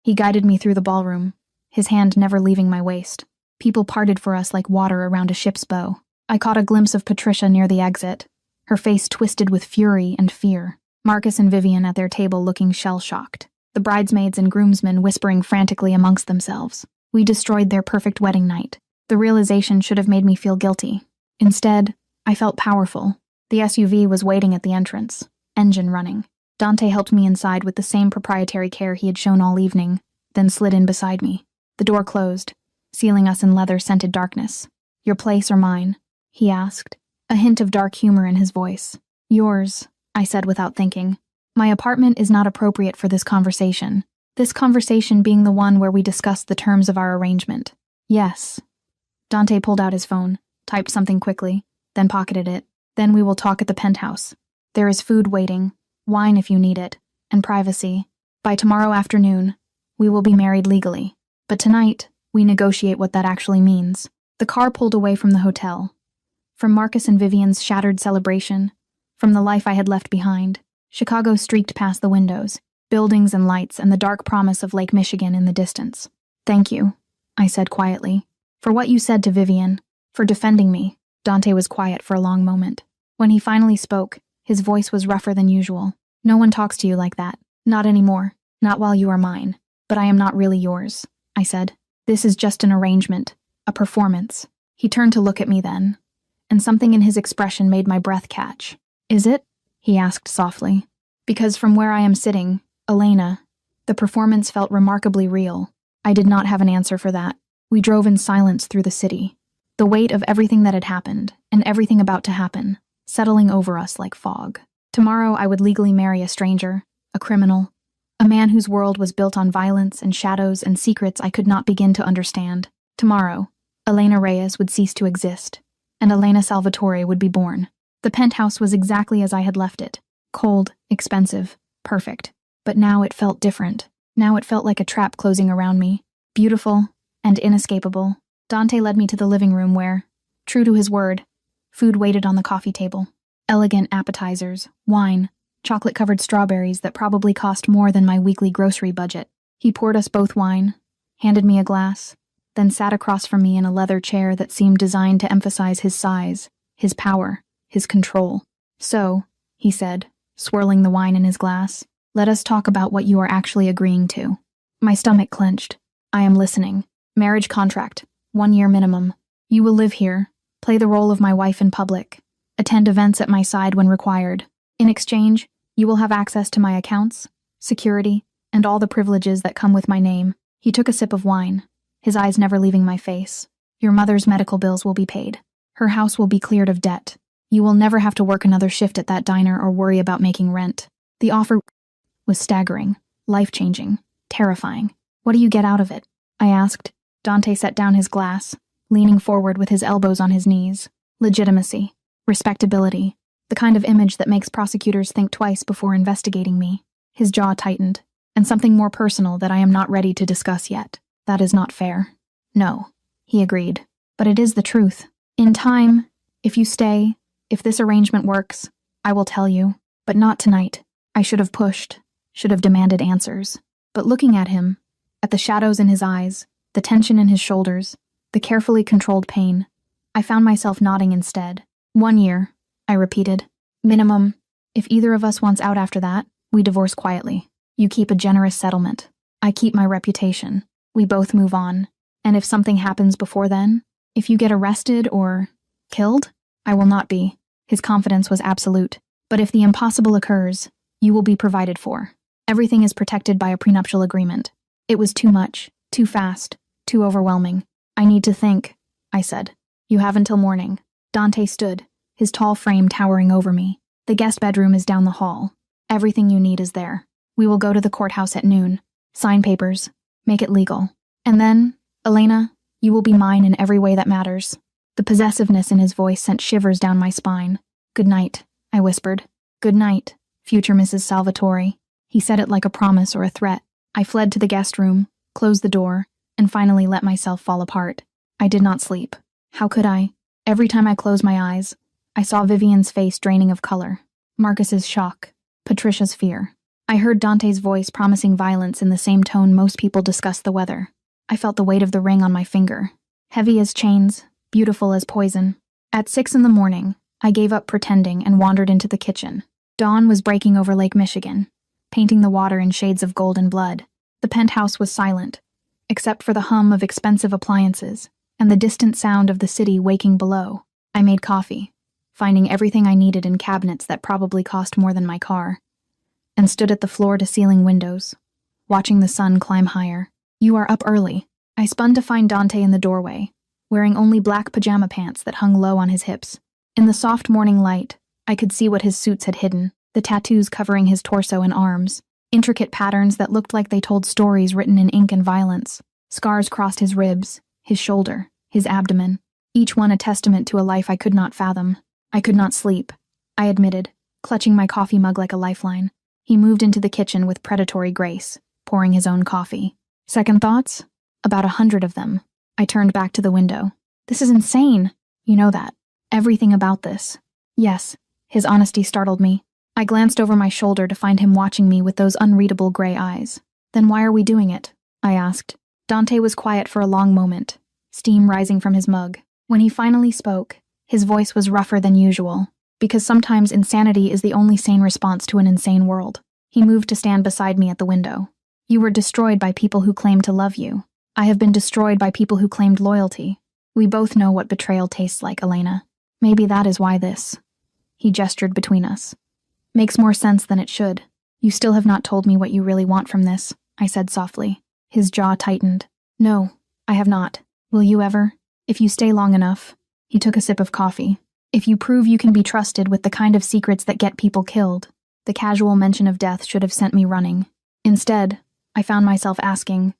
He guided me through the ballroom, his hand never leaving my waist. People parted for us like water around a ship's bow. I caught a glimpse of Patricia near the exit, her face twisted with fury and fear. Marcus and Vivian at their table looking shell-shocked. The bridesmaids and groomsmen whispering frantically amongst themselves. We destroyed their perfect wedding night. The realization should have made me feel guilty. Instead, I felt powerful. The SUV was waiting at the entrance, engine running. Dante helped me inside with the same proprietary care he had shown all evening, then slid in beside me. The door closed, sealing us in leather-scented darkness. Your place or mine? He asked, a hint of dark humor in his voice. Yours, I said without thinking. My apartment is not appropriate for this conversation. This conversation being the one where we discussed the terms of our arrangement. Yes. Dante pulled out his phone, typed something quickly, then pocketed it. Then we will talk at the penthouse. There is food waiting, wine if you need it, and privacy. By tomorrow afternoon, we will be married legally. But tonight, we negotiate what that actually means. The car pulled away from the hotel. From Marcus and Vivian's shattered celebration, from the life I had left behind, Chicago streaked past the windows, buildings and lights and the dark promise of Lake Michigan in the distance. Thank you, I said quietly, for what you said to Vivian, for defending me. Dante was quiet for a long moment. When he finally spoke, his voice was rougher than usual. No one talks to you like that. Not anymore. Not while you are mine. But I am not really yours, I said. This is just an arrangement, a performance. He turned to look at me then, and something in his expression made my breath catch. Is it? He asked softly. Because from where I am sitting, Elena, the performance felt remarkably real. I did not have an answer for that. We drove in silence through the city. The weight of everything that had happened, and everything about to happen, settling over us like fog. Tomorrow I would legally marry a stranger, a criminal, a man whose world was built on violence and shadows and secrets I could not begin to understand. Tomorrow, Elena Reyes would cease to exist, and Elena Salvatore would be born. The penthouse was exactly as I had left it. Cold, expensive, perfect. But now it felt different. Now it felt like a trap closing around me. Beautiful and inescapable. Dante led me to the living room where, true to his word, food waited on the coffee table. Elegant appetizers, wine, chocolate-covered strawberries that probably cost more than my weekly grocery budget. He poured us both wine, handed me a glass, then sat across from me in a leather chair that seemed designed to emphasize his size, his power, his control. So, he said, swirling the wine in his glass, let us talk about what you are actually agreeing to. My stomach clenched. I am listening. Marriage contract. 1 year minimum. You will live here, play the role of my wife in public, attend events at my side when required. In exchange, you will have access to my accounts, security, and all the privileges that come with my name. He took a sip of wine, his eyes never leaving my face. Your mother's medical bills will be paid. Her house will be cleared of debt. You will never have to work another shift at that diner or worry about making rent. The offer was staggering, life-changing, terrifying. What do you get out of it? I asked. Dante set down his glass, leaning forward with his elbows on his knees. Legitimacy, respectability, the kind of image that makes prosecutors think twice before investigating me. His jaw tightened, and something more personal that I am not ready to discuss yet. That is not fair. No, he agreed. But it is the truth. In time, if you stay, if this arrangement works, I will tell you. But not tonight. I should have pushed, should have demanded answers. But looking at him, at the shadows in his eyes, the tension in his shoulders, the carefully controlled pain, I found myself nodding instead. 1 year, I repeated. Minimum. If either of us wants out after that, we divorce quietly. You keep a generous settlement. I keep my reputation. We both move on. And if something happens before then, if you get arrested or killed, I will not be. His confidence was absolute. But if the impossible occurs, you will be provided for. Everything is protected by a prenuptial agreement. It was too much, too fast, too overwhelming. I need to think, I said. You have until morning. Dante stood, his tall frame towering over me. The guest bedroom is down the hall. Everything you need is there. We will go to the courthouse at noon. Sign papers. Make it legal. And then, Elena, you will be mine in every way that matters. The possessiveness in his voice sent shivers down my spine. Good night, I whispered. Good night, future Mrs. Salvatore. He said it like a promise or a threat. I fled to the guest room, closed the door, and finally let myself fall apart. I did not sleep. How could I? Every time I closed my eyes, I saw Vivian's face draining of color, Marcus's shock, Patricia's fear. I heard Dante's voice promising violence in the same tone most people discuss the weather. I felt the weight of the ring on my finger, heavy as chains, beautiful as poison. At 6 a.m, I gave up pretending and wandered into the kitchen. Dawn was breaking over Lake Michigan, painting the water in shades of gold and blood. The penthouse was silent, except for the hum of expensive appliances and the distant sound of the city waking below. I made coffee, finding everything I needed in cabinets that probably cost more than my car, and stood at the floor-to-ceiling windows, watching the sun climb higher. You are up early. I spun to find Dante in the doorway, wearing only black pajama pants that hung low on his hips. In the soft morning light, I could see what his suits had hidden, the tattoos covering his torso and arms, intricate patterns that looked like they told stories written in ink and violence. Scars crossed his ribs, his shoulder, his abdomen, each one a testament to a life I could not fathom. I could not sleep, I admitted, clutching my coffee mug like a lifeline. He moved into the kitchen with predatory grace, pouring his own coffee. Second thoughts? About 100 of them. I turned back to the window. This is insane. You know that. Everything about this. Yes, his honesty startled me. I glanced over my shoulder to find him watching me with those unreadable gray eyes. Then why are we doing it? I asked. Dante was quiet for a long moment, steam rising from his mug. When he finally spoke, his voice was rougher than usual, because sometimes insanity is the only sane response to an insane world. He moved to stand beside me at the window. You were destroyed by people who claimed to love you. I have been destroyed by people who claimed loyalty. We both know what betrayal tastes like, Elena. Maybe that is why this. He gestured between us. Makes more sense than it should. You still have not told me what you really want from this, I said softly. His jaw tightened. No, I have not. Will you ever? If you stay long enough. He took a sip of coffee. If you prove you can be trusted with the kind of secrets that get people killed. The casual mention of death should have sent me running. Instead, I found myself asking,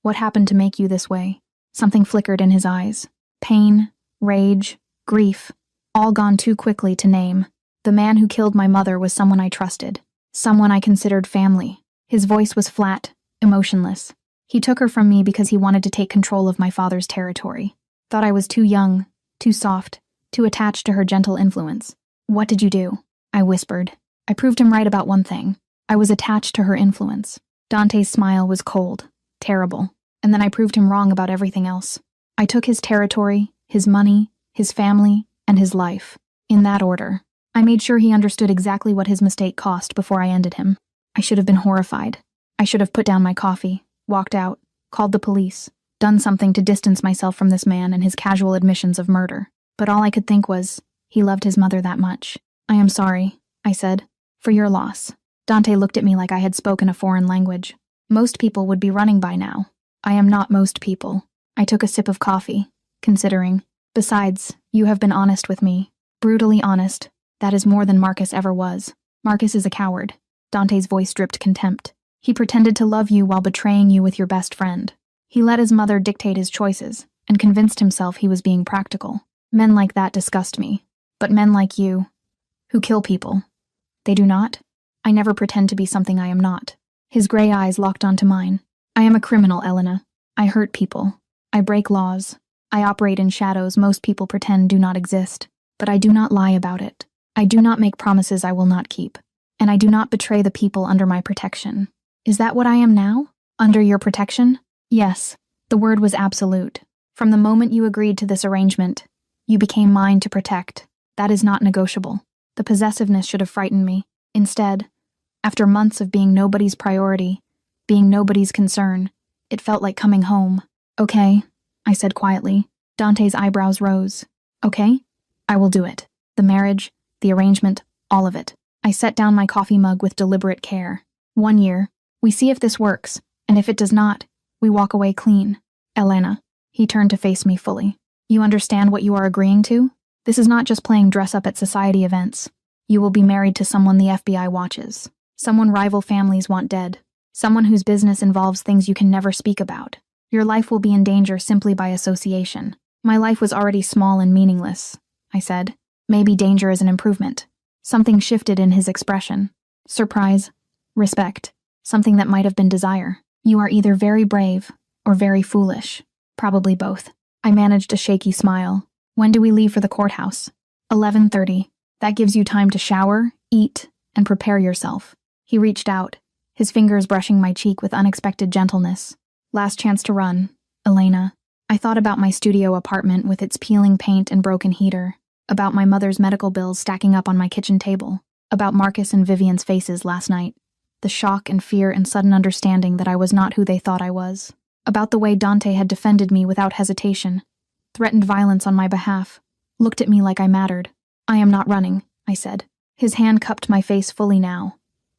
what happened to make you this way? Something flickered in his eyes. Pain, rage, grief, all gone too quickly to name. The man who killed my mother was someone I trusted, someone I considered family. His voice was flat, emotionless. He took her from me because he wanted to take control of my father's territory. Thought I was too young, too soft, too attached to her gentle influence. What did you do? I whispered. I proved him right about one thing. I was attached to her influence. Dante's smile was cold, terrible, and then I proved him wrong about everything else. I took his territory, his money, his family, and his life. In that order. I made sure he understood exactly what his mistake cost before I ended him. I should have been horrified. I should have put down my coffee, walked out, called the police, done something to distance myself from this man and his casual admissions of murder. But all I could think was, he loved his mother that much. I am sorry, I said, for your loss. Dante looked at me like I had spoken a foreign language. Most people would be running by now. I am not most people. I took a sip of coffee, considering. Besides, you have been honest with me. Brutally honest. That is more than Marcus ever was. Marcus is a coward. Dante's voice dripped contempt. He pretended to love you while betraying you with your best friend. He let his mother dictate his choices, and convinced himself he was being practical. Men like that disgust me. But men like you, who kill people, they do not? I never pretend to be something I am not. His gray eyes locked onto mine. I am a criminal, Elena. I hurt people. I break laws. I operate in shadows most people pretend do not exist. But I do not lie about it. I do not make promises I will not keep. And I do not betray the people under my protection. Is that what I am now? Under your protection? Yes. The word was absolute. From the moment you agreed to this arrangement, you became mine to protect. That is not negotiable. The possessiveness should have frightened me. Instead, after months of being nobody's priority, being nobody's concern, it felt like coming home. Okay, I said quietly. Dante's eyebrows rose. Okay, I will do it. The marriage, the arrangement, all of it. I set down my coffee mug with deliberate care. 1 year. We see if this works, and if it does not, we walk away clean. Elena. He turned to face me fully. You understand what you are agreeing to? This is not just playing dress-up at society events. You will be married to someone the FBI watches. Someone rival families want dead. Someone whose business involves things you can never speak about. Your life will be in danger simply by association. My life was already small and meaningless, I said. Maybe danger is an improvement. Something shifted in his expression. Surprise. Respect. Something that might have been desire. You are either very brave or very foolish. Probably both. I managed a shaky smile. When do we leave for the courthouse? 11:30. That gives you time to shower, eat, and prepare yourself. He reached out, his fingers brushing my cheek with unexpected gentleness. Last chance to run, Elena. I thought about my studio apartment with its peeling paint and broken heater, about my mother's medical bills stacking up on my kitchen table, about Marcus and Vivian's faces last night, the shock and fear and sudden understanding that I was not who they thought I was, about the way Dante had defended me without hesitation, threatened violence on my behalf, looked at me like I mattered. I am not running, I said. His hand cupped my face fully now,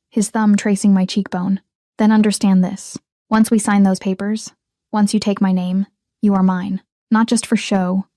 his thumb tracing my cheekbone. Then understand this. Once we sign those papers, once you take my name, you are mine. Not just for show,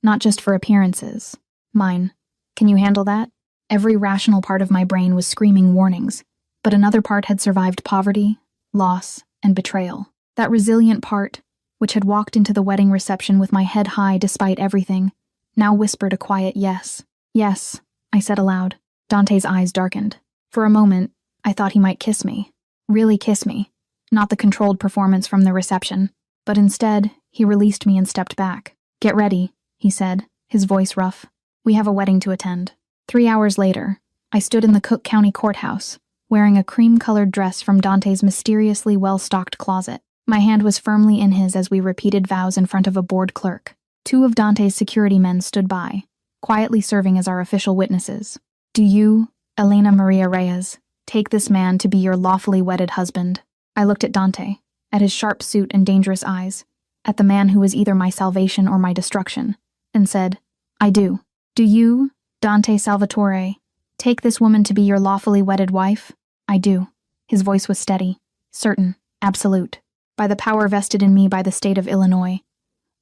not just for appearances. Mine. Can you handle that? Every rational part of my brain was screaming warnings, but another part had survived poverty, loss, and betrayal. That resilient part, which had walked into the wedding reception with my head high despite everything, now whispered a quiet yes. Yes, I said aloud. Dante's eyes darkened. For a moment, I thought he might kiss me. Really kiss me. Not the controlled performance from the reception, but instead, he released me and stepped back. Get ready, he said, his voice rough. We have a wedding to attend. 3 hours later, I stood in the Cook County Courthouse, wearing a cream-colored dress from Dante's mysteriously well-stocked closet. My hand was firmly in his as we repeated vows in front of a bored clerk. 2 of Dante's security men stood by, quietly serving as our official witnesses. Do you, Elena Maria Reyes, take this man to be your lawfully wedded husband? I looked at Dante, at his sharp suit and dangerous eyes, at the man who was either my salvation or my destruction, and said, I do. Do you, Dante Salvatore, take this woman to be your lawfully wedded wife? I do. His voice was steady, certain, absolute. By the power vested in me by the state of Illinois,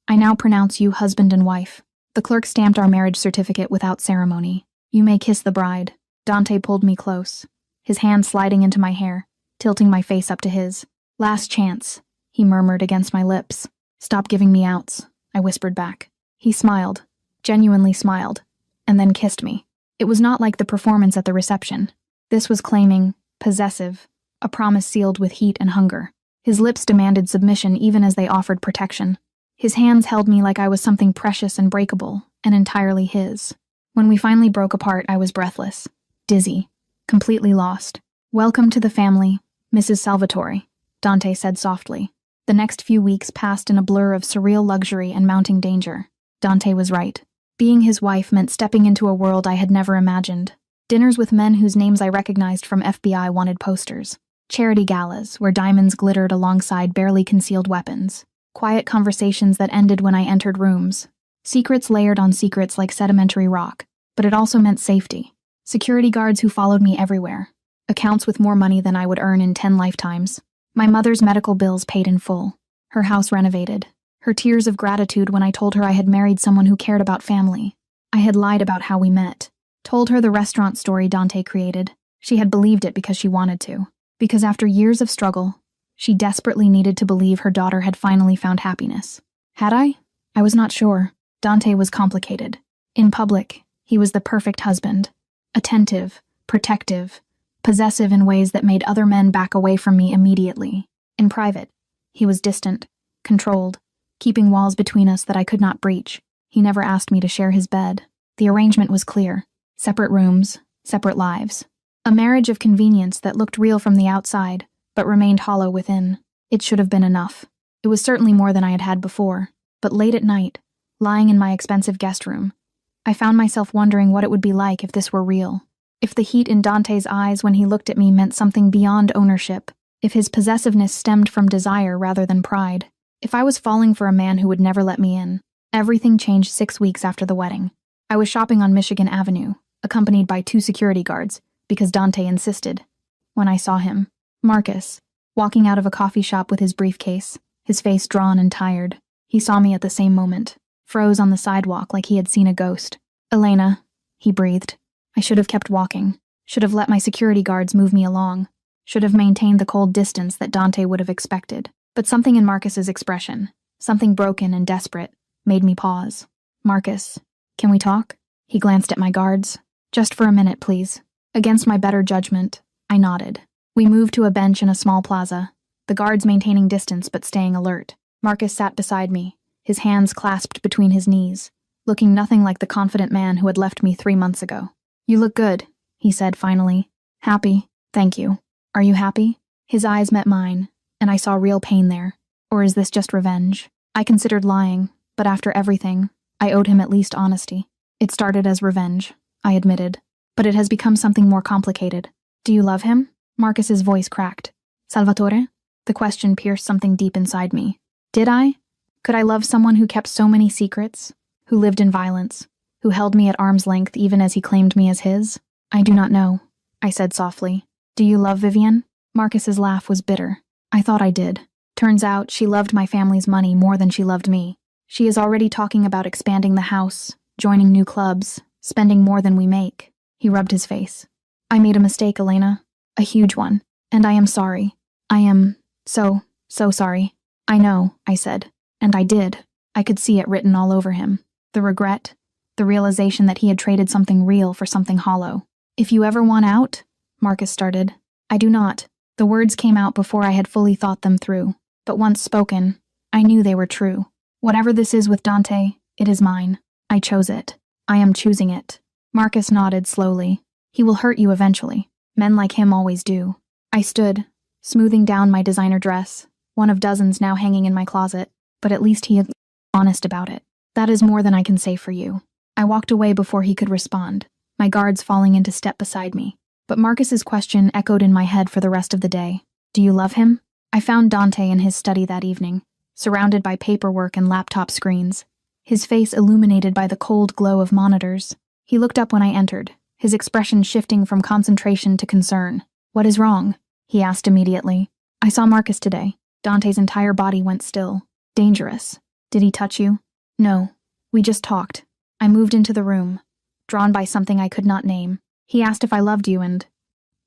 I now pronounce you husband and wife. The clerk stamped our marriage certificate without ceremony. You may kiss the bride. Dante pulled me close, his hand sliding into my hair, tilting my face up to his. Last chance, he murmured against my lips. Stop giving me outs, I whispered back. He smiled, genuinely smiled, and then kissed me. It was not like the performance at the reception. This was claiming, possessive, a promise sealed with heat and hunger. His lips demanded submission even as they offered protection. His hands held me like I was something precious and breakable, and entirely his. When we finally broke apart, I was breathless, dizzy, completely lost. Welcome to the family, Mrs. Salvatore, Dante said softly. The next few weeks passed in a blur of surreal luxury and mounting danger. Dante was right. Being his wife meant stepping into a world I had never imagined. Dinners with men whose names I recognized from FBI wanted posters. Charity galas, where diamonds glittered alongside barely concealed weapons. Quiet conversations that ended when I entered rooms. Secrets layered on secrets like sedimentary rock. But it also meant safety. Security guards who followed me everywhere. Accounts with more money than I would earn in 10 lifetimes. My mother's medical bills paid in full. Her house renovated. Her tears of gratitude when I told her I had married someone who cared about family. I had lied about how we met. Told her the restaurant story Dante created. She had believed it because she wanted to. Because after years of struggle, she desperately needed to believe her daughter had finally found happiness. Had I? I was not sure. Dante was complicated. In public, he was the perfect husband. Attentive, protective, possessive in ways that made other men back away from me immediately. In private, he was distant, controlled, keeping walls between us that I could not breach. He never asked me to share his bed. The arrangement was clear. Separate rooms, separate lives. A marriage of convenience that looked real from the outside, but remained hollow within. It should have been enough. It was certainly more than I had had before. But late at night, lying in my expensive guest room, I found myself wondering what it would be like if this were real. If the heat in Dante's eyes when he looked at me meant something beyond ownership. If his possessiveness stemmed from desire rather than pride. If I was falling for a man who would never let me in. Everything changed 6 weeks after the wedding. I was shopping on Michigan Avenue, accompanied by 2 security guards, because Dante insisted. When I saw him, Marcus, walking out of a coffee shop with his briefcase, his face drawn and tired. He saw me at the same moment, froze on the sidewalk like he had seen a ghost. Elena, he breathed. I should have kept walking, should have let my security guards move me along, should have maintained the cold distance that Dante would have expected. But something in Marcus's expression, something broken and desperate, made me pause. Marcus, can we talk? He glanced at my guards. Just for a minute, please. Against my better judgment, I nodded. We moved to a bench in a small plaza, the guards maintaining distance but staying alert. Marcus sat beside me, his hands clasped between his knees, looking nothing like the confident man who had left me 3 months ago. You look good, he said finally. Happy, thank you. Are you happy? His eyes met mine, and I saw real pain there. Or is this just revenge? I considered lying, but after everything, I owed him at least honesty. It started as revenge, I admitted, but it has become something more complicated. Do you love him? Marcus's voice cracked. Salvatore? The question pierced something deep inside me. Did I? Could I love someone who kept so many secrets, who lived in violence, who held me at arm's length even as he claimed me as his? I do not know, I said softly. Do you love Vivian? Marcus's laugh was bitter. I thought I did. Turns out she loved my family's money more than she loved me. She is already talking about expanding the house, joining new clubs, spending more than we make. He rubbed his face. I made a mistake, Elena. A huge one. And I am sorry. I am so sorry. I know, I said. And I did. I could see it written all over him. The regret, the realization that he had traded something real for something hollow. If you ever want out, Marcus started. I do not. The words came out before I had fully thought them through. But once spoken, I knew they were true. Whatever this is with Dante, it is mine. I chose it. I am choosing it. Marcus nodded slowly. He will hurt you eventually. Men like him always do. I stood, smoothing down my designer dress, one of dozens now hanging in my closet, but at least he is honest about it. That is more than I can say for you. I walked away before he could respond, my guards falling into step beside me. But Marcus's question echoed in my head for the rest of the day. Do you love him? I found Dante in his study that evening, surrounded by paperwork and laptop screens, his face illuminated by the cold glow of monitors. He looked up when I entered, his expression shifting from concentration to concern. What is wrong? He asked immediately. I saw Marcus today. Dante's entire body went still. Dangerous. Did he touch you? No. We just talked. I moved into the room, drawn by something I could not name. He asked if I loved you and...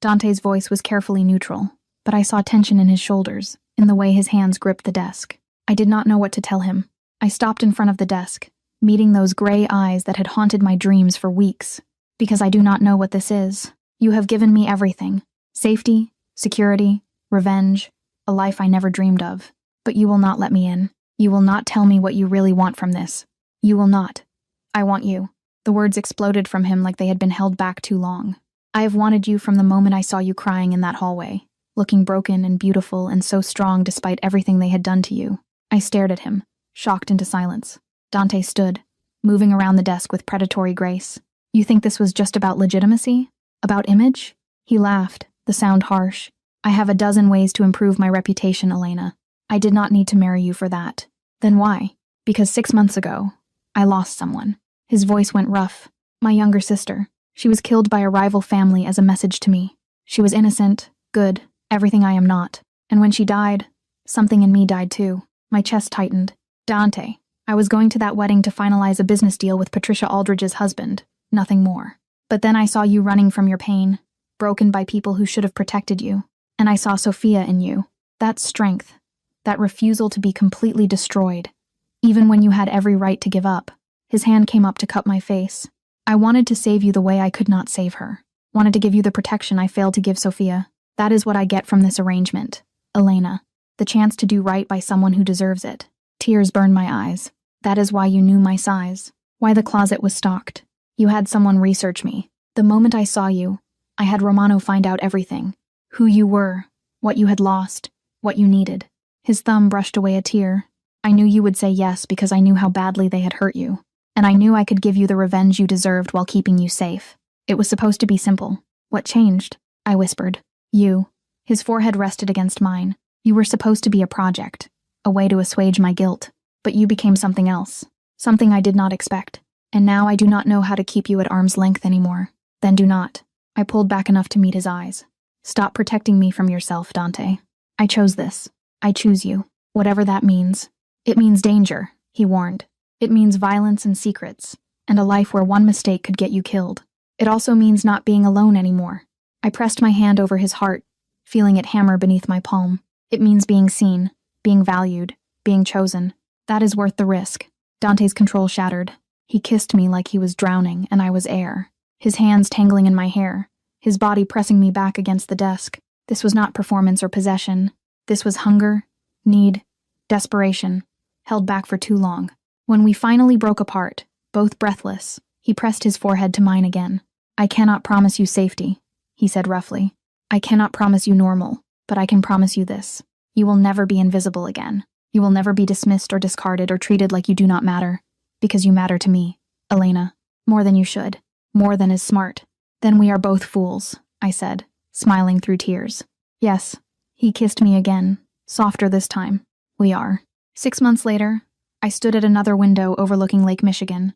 Dante's voice was carefully neutral, but I saw tension in his shoulders, in the way his hands gripped the desk. I did not know what to tell him. I stopped in front of the desk, meeting those gray eyes that had haunted my dreams for weeks. Because I do not know what this is. You have given me everything. Safety, security, revenge, a life I never dreamed of. But you will not let me in. You will not tell me what you really want from this. You will not. I want you. The words exploded from him like they had been held back too long. I have wanted you from the moment I saw you crying in that hallway, looking broken and beautiful and so strong despite everything they had done to you. I stared at him, shocked into silence. Dante stood, moving around the desk with predatory grace. You think this was just about legitimacy? About image? He laughed, the sound harsh. I have a dozen ways to improve my reputation, Elena. I did not need to marry you for that. Then why? Because 6 months ago, I lost someone. His voice went rough. My younger sister. She was killed by a rival family as a message to me. She was innocent, good, everything I am not. And when she died, something in me died too. My chest tightened. Dante. I was going to that wedding to finalize a business deal with Patricia Aldridge's husband. Nothing more. But then I saw you running from your pain, broken by people who should have protected you. And I saw Sophia in you. That strength. That refusal to be completely destroyed. Even when you had every right to give up. His hand came up to cup my face. I wanted to save you the way I could not save her. Wanted to give you the protection I failed to give Sophia. That is what I get from this arrangement. Elena. The chance to do right by someone who deserves it. Tears burned my eyes. That is why you knew my size. Why the closet was stocked. You had someone research me. The moment I saw you, I had Romano find out everything. Who you were. What you had lost. What you needed. His thumb brushed away a tear. I knew you would say yes because I knew how badly they had hurt you. And I knew I could give you the revenge you deserved while keeping you safe. It was supposed to be simple. What changed? I whispered. You. His forehead rested against mine. You were supposed to be a project. A way to assuage my guilt. But you became something else. Something I did not expect. And now I do not know how to keep you at arm's length anymore. Then do not. I pulled back enough to meet his eyes. Stop protecting me from yourself, Dante. I chose this. I choose you. Whatever that means. It means danger, he warned. It means violence and secrets, and a life where one mistake could get you killed. It also means not being alone anymore. I pressed my hand over his heart, feeling it hammer beneath my palm. It means being seen, being valued, being chosen. That is worth the risk. Dante's control shattered. He kissed me like he was drowning and I was air. His hands tangling in my hair, his body pressing me back against the desk. This was not performance or possession. This was hunger, need, desperation, held back for too long. When we finally broke apart, both breathless, he pressed his forehead to mine again. I cannot promise you safety, he said roughly. I cannot promise you normal, but I can promise you this. You will never be invisible again. You will never be dismissed or discarded or treated like you do not matter, because you matter to me, Elena, more than you should, more than is smart. Then we are both fools, I said, smiling through tears. Yes, he kissed me again, softer this time. We are. 6 months later, I stood at another window overlooking Lake Michigan,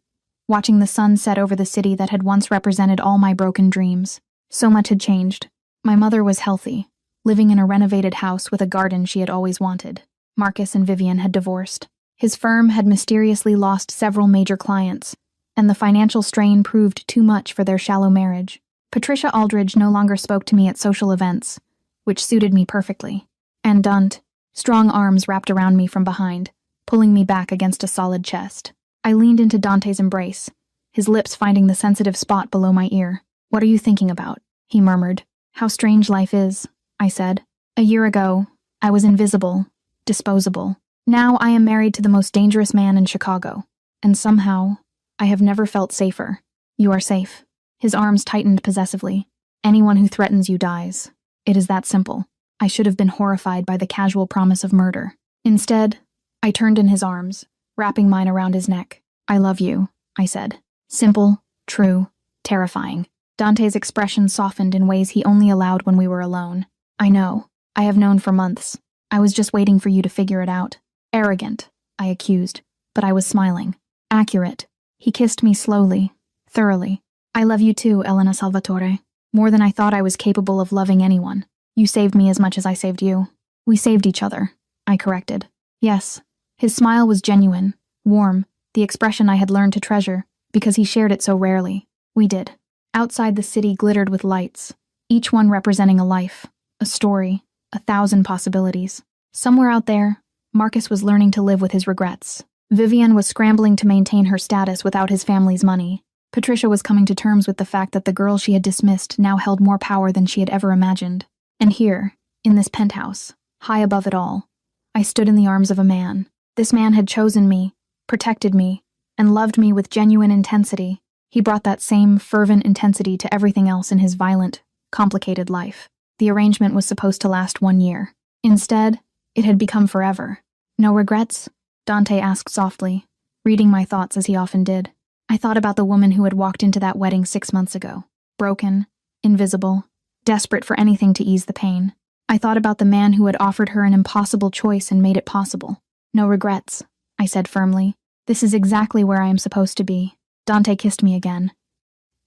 watching the sun set over the city that had once represented all my broken dreams. So much had changed. My mother was healthy, living in a renovated house with a garden she had always wanted. Marcus and Vivian had divorced. His firm had mysteriously lost several major clients, and the financial strain proved too much for their shallow marriage. Patricia Aldridge no longer spoke to me at social events, which suited me perfectly. And Dunt, strong arms wrapped around me from behind, pulling me back against a solid chest. I leaned into Dante's embrace, his lips finding the sensitive spot below my ear. What are you thinking about? He murmured. How strange life is, I said. A year ago, I was invisible, disposable. Now I am married to the most dangerous man in Chicago, and somehow, I have never felt safer. You are safe. His arms tightened possessively. Anyone who threatens you dies. It is that simple. I should have been horrified by the casual promise of murder. Instead, I turned in his arms, wrapping mine around his neck. I love you, I said. Simple, true, terrifying. Dante's expression softened in ways he only allowed when we were alone. I know. I have known for months. I was just waiting for you to figure it out. Arrogant, I accused, but I was smiling. Accurate. He kissed me slowly, thoroughly. I love you too, Elena Salvatore. More than I thought I was capable of loving anyone. You saved me as much as I saved you. We saved each other, I corrected. Yes. His smile was genuine, warm, the expression I had learned to treasure, because he shared it so rarely. We did. Outside the city glittered with lights, each one representing a life, a story, 1,000 possibilities. Somewhere out there, Marcus was learning to live with his regrets. Vivian was scrambling to maintain her status without his family's money. Patricia was coming to terms with the fact that the girl she had dismissed now held more power than she had ever imagined. And here, in this penthouse, high above it all, I stood in the arms of a man. This man had chosen me, protected me, and loved me with genuine intensity. He brought that same fervent intensity to everything else in his violent, complicated life. The arrangement was supposed to last 1 year. Instead, it had become forever. No regrets? Dante asked softly, reading my thoughts as he often did. I thought about the woman who had walked into that wedding 6 months ago. Broken, invisible, desperate for anything to ease the pain. I thought about the man who had offered her an impossible choice and made it possible. No regrets, I said firmly. This is exactly where I am supposed to be. Dante kissed me again.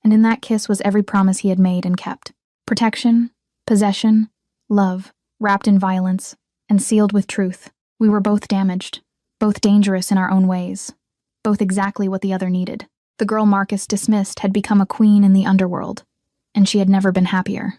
And in that kiss was every promise he had made and kept. Protection, possession, love, wrapped in violence, and sealed with truth. We were both damaged, both dangerous in our own ways, both exactly what the other needed. The girl Marcus dismissed had become a queen in the underworld, and she had never been happier.